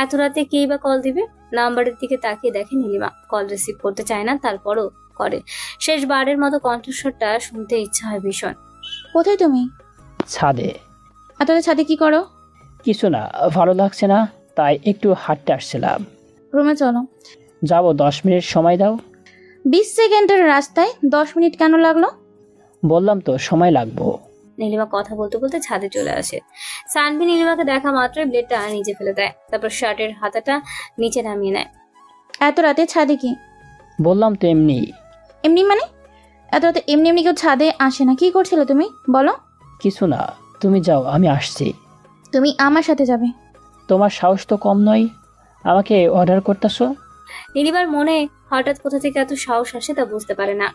এত রাতে কেই বা কল দিবে? নাম্বারের দিকে তাকিয়ে দেখে নীলিমা। কল রিসিভ করতে চায় না, তারপরও করে। শেষবারের মতো কণ্ঠস্বরটা শুনতে ইচ্ছা হয় ভীষণ। কোথায় তুমি? ছাদে। এত রাতে ছাদে কি করো? কিছু না, ভালো লাগছে না, তাই একটু হাঁটতে আসছিলাম। রুমে চলো। যাবো, 10 মিনিট সময় দাও। 20 সেকেন্ডের রাস্তায় 10 মিনিট কেন লাগলো? বললাম তো সময় লাগবো। নীলিমা কথা বলতে বলতে ছাদে চলে আসে। সানভি নীলিমাকে দেখা মাত্রই ব্লেডটা নিচে ফেলে দেয়, তারপর শার্টের হাতাটা নিচে নামিয়ে নেয়। এত রাতে ছাদে কি? বললাম তো এমনি। এমনি মানে? এত রাতে এমনি এমনি কেউ ছাদে আসে না। কি করছিলে তুমি বলো? কিছু না, তুমি যাও, আমি আসছি। তুমি আমার সাথে যাবে? তোমার সাহস তো কম নয়, আমাকে অর্ডার করতেছো। নীলিমার মনে হঠাৎ কোথা থেকে এত সাহস আসে তা বুঝতে পারে না।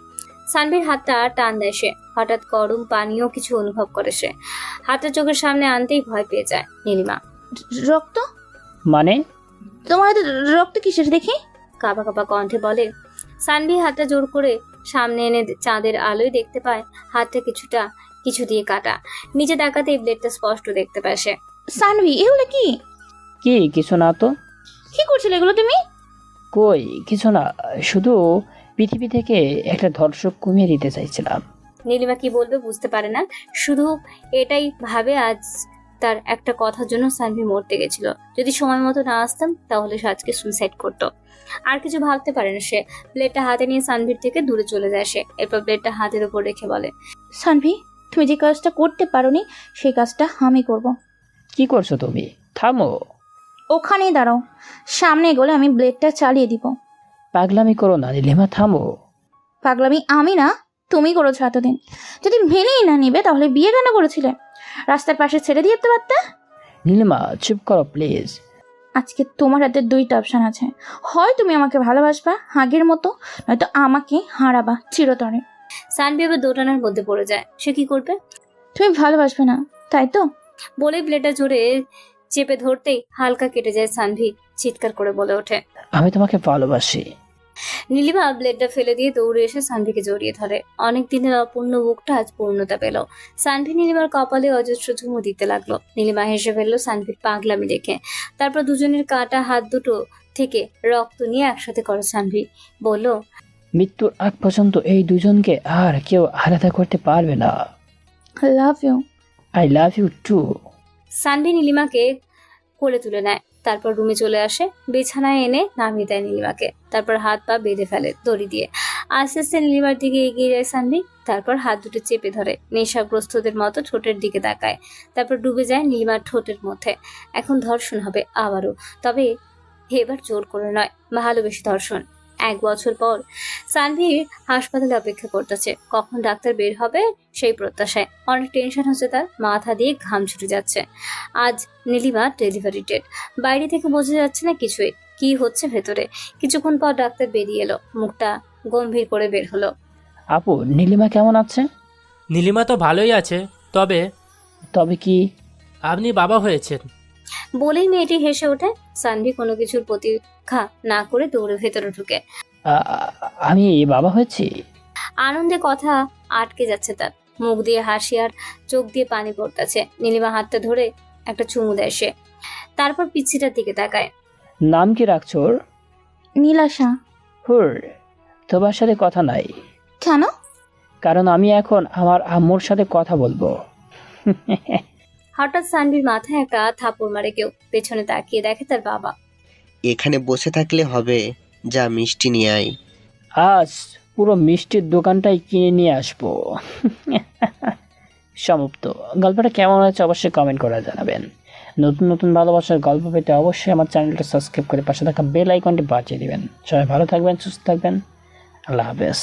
সানভির হাতটা টান দেয় সে। হঠাৎ গরম পানীয় কিছু অনুভব করে সে। হাতটা চোখের সামনে আনতেই ভয় পেয়ে যায় নীলিমা। রক্ত? মানে? তোমার হাতে রক্ত কিসের দেখি? কাঁপা কাঁপা কণ্ঠে বলে। সানভি হাতটা জোর করে সামনে এনে চাঁদের আলোয় দেখতে পায় হাতটা কিছু দিয়ে কাটা। নিচে তাকাতেই ব্লেডটা স্পষ্ট দেখতে পায় সে। সানভি, এগুলো কি? কি? কিছু না তো। কি করছিলে এগুলো তুমি? কই কিছু না, শুধু পৃথিবী থেকে একটা ধর্ষক কমিয়ে দিতে চাইছিলাম। নীলিমা কি বলবে বুঝতে পারে না, শুধু এটাই ভাবে আজ তার একটা কথার জন্য সানভি মরতে গেছিল। যদি সময় মতো না আসতাম তাহলে সে আজকে সুইসাইড করতো। আর কিছু ভাবতে পারে না সে। ব্লেডটা হাতে নিয়ে সানভির থেকে দূরে চলে যায় সে। এরপর ব্লেডটা হাতের উপর রেখে বলে, সানভি, তুমি যে কাজটা করতে পারোনি সেই কাজটা আমি করব। কি করছো তুমি? থামো। ওখানেই দাঁড়াও, সামনে এগোলে আমি ব্লেডটা চালিয়ে দিব। পাগলামি করো না নীলিমা, থামো। পাগলামি আমি না, তুমি করেছো এতদিন। যদি মেনেই না নিবে তাহলে বিয়ে কেন করেছিলে? রাস্তার পাশে ছেড়ে দিয়ে যেতে পারতে। নীলিমা চুপ করো প্লিজ। আজকে তোমার হাতে 2টা অপশন আছে। হয় তুমি আমাকে ভালোবাসবা আগের মতো, নয়তো আমাকে হারাবা চিরতরে। সানভি এবার দোটানার মধ্যে পড়ে যায়। সে কি করবে? তুমি ভালোবাসবে না তাই তো? বলে ব্লেডটা জোরে চেপে ধরতেই হালকা কেটে যায় সানভি। চিৎকার করে বলে ওঠে, আমি তোমাকে ভালোবাসি। নীলিমা ব্লেডটা ফেলে দিয়ে দৌড়ে এসে সানভিকে জড়িয়ে ধরে। অনেক দিনের অপূর্ণ বুকটা আজ পূর্ণতা পেল। সানভি নীলিমার কপালে অজস্র চুমু দিতে লাগলো। নীলিমা হেসে ফেললো সানভির পাগলামি দেখে। তারপর দুজনের কাটা হাত দুটো থেকে রক্ত নিয়ে একসাথে করে সানভি বলল, মৃত্যুর আগ পর্যন্ত এই দুজনকে আর কেউ আলাদা করতে পারবে না। Love you. I love you too. Sanvi নীলিমাকে কোলে তুলে নেয়, তারপর রুমে চলে আসে। বিছানায় এনে নামিয়ে দেয় নীলিমাকে, তারপর হাত পা বেঁধে ফেলে দড়ি দিয়ে। আস্তে আস্তে নীলিমার দিকে এগিয়ে যায় সানভি, তারপর হাত দুটো চেপে ধরে নেশাগ্রস্তদের মতো ঠোঁটের দিকে তাকায়। তারপর ডুবে যায় নীলিমার ঠোঁটের মধ্যে। এখন ধর্ষণ হবে আবারও, তবে এবার জোর করে নয়, ভালোবেসে ধর্ষণ। 1 বছর পর সানভি হাসপাতালে অপেক্ষা করতেছে, কখন ডাক্তার বের হবে সেই প্রত্যাশায়। অনেক টেনশন হচ্ছে তার, মাথা দিয়ে ঘাম ছুটে যাচ্ছে। আজ নীলিমা ডেলিভারি ডেট। বাইরে থেকে বোঝা যাচ্ছে না কিছুই, কি হচ্ছে ভেতরে। কিছুক্ষণ পর ডাক্তার বেরিয়ে এলো, মুখটা গম্ভীর করে বের হলো। আপু, নীলিমা কেমন আছে? নীলিমা তো ভালোই আছে, তবে তবে কি? আপনি বাবা হয়েছেন। বলেই মেয়েটি হেসে ওঠে। সানভি কোনো কিছুর প্রতীক্ষা না করে দৌড়ে ভেতরে ঢুকে। আমি বাবা হয়েছি। আনন্দে কথা আটকে যাচ্ছে তার, মুখ দিয়ে হাসি আর চোখ দিয়ে পানি পড়তেছে। নীলিমা হাতটা ধরে একটা চুমু দেয় সে। তারপর পিচ্ছিটার দিকে তাকায়। নাম কি রাখছো ওর? নীলাশা। হুর, তোমার সাথে কথা নাই। কেন? কারণ আমি এখন আমার আম্মুর সাথে কথা বলবো। হঠাৎ সানভীর মাথায় একটা থাপড় মারে কেউ। পেছনে তাকিয়ে দেখে তার বাবা। এখানে বসে থাকলে হবে, যা মিষ্টি নিয়ে আয়। আজ পুরো মিষ্টির দোকানটাই কিনে নিয়ে আসবো। সমাপ্ত। গল্পটা কেমন হয়েছে অবশ্যই কমেন্ট করে জানাবেন। নতুন নতুন ভালোবাসার গল্প পেতে অবশ্যই আমার চ্যানেলটা সাবস্ক্রাইব করে পাশে থাকা বেল আইকনটি বাজিয়ে দিবেন। সবাই ভালো থাকবেন, সুস্থ থাকবেন। আল্লাহ হাফেজ।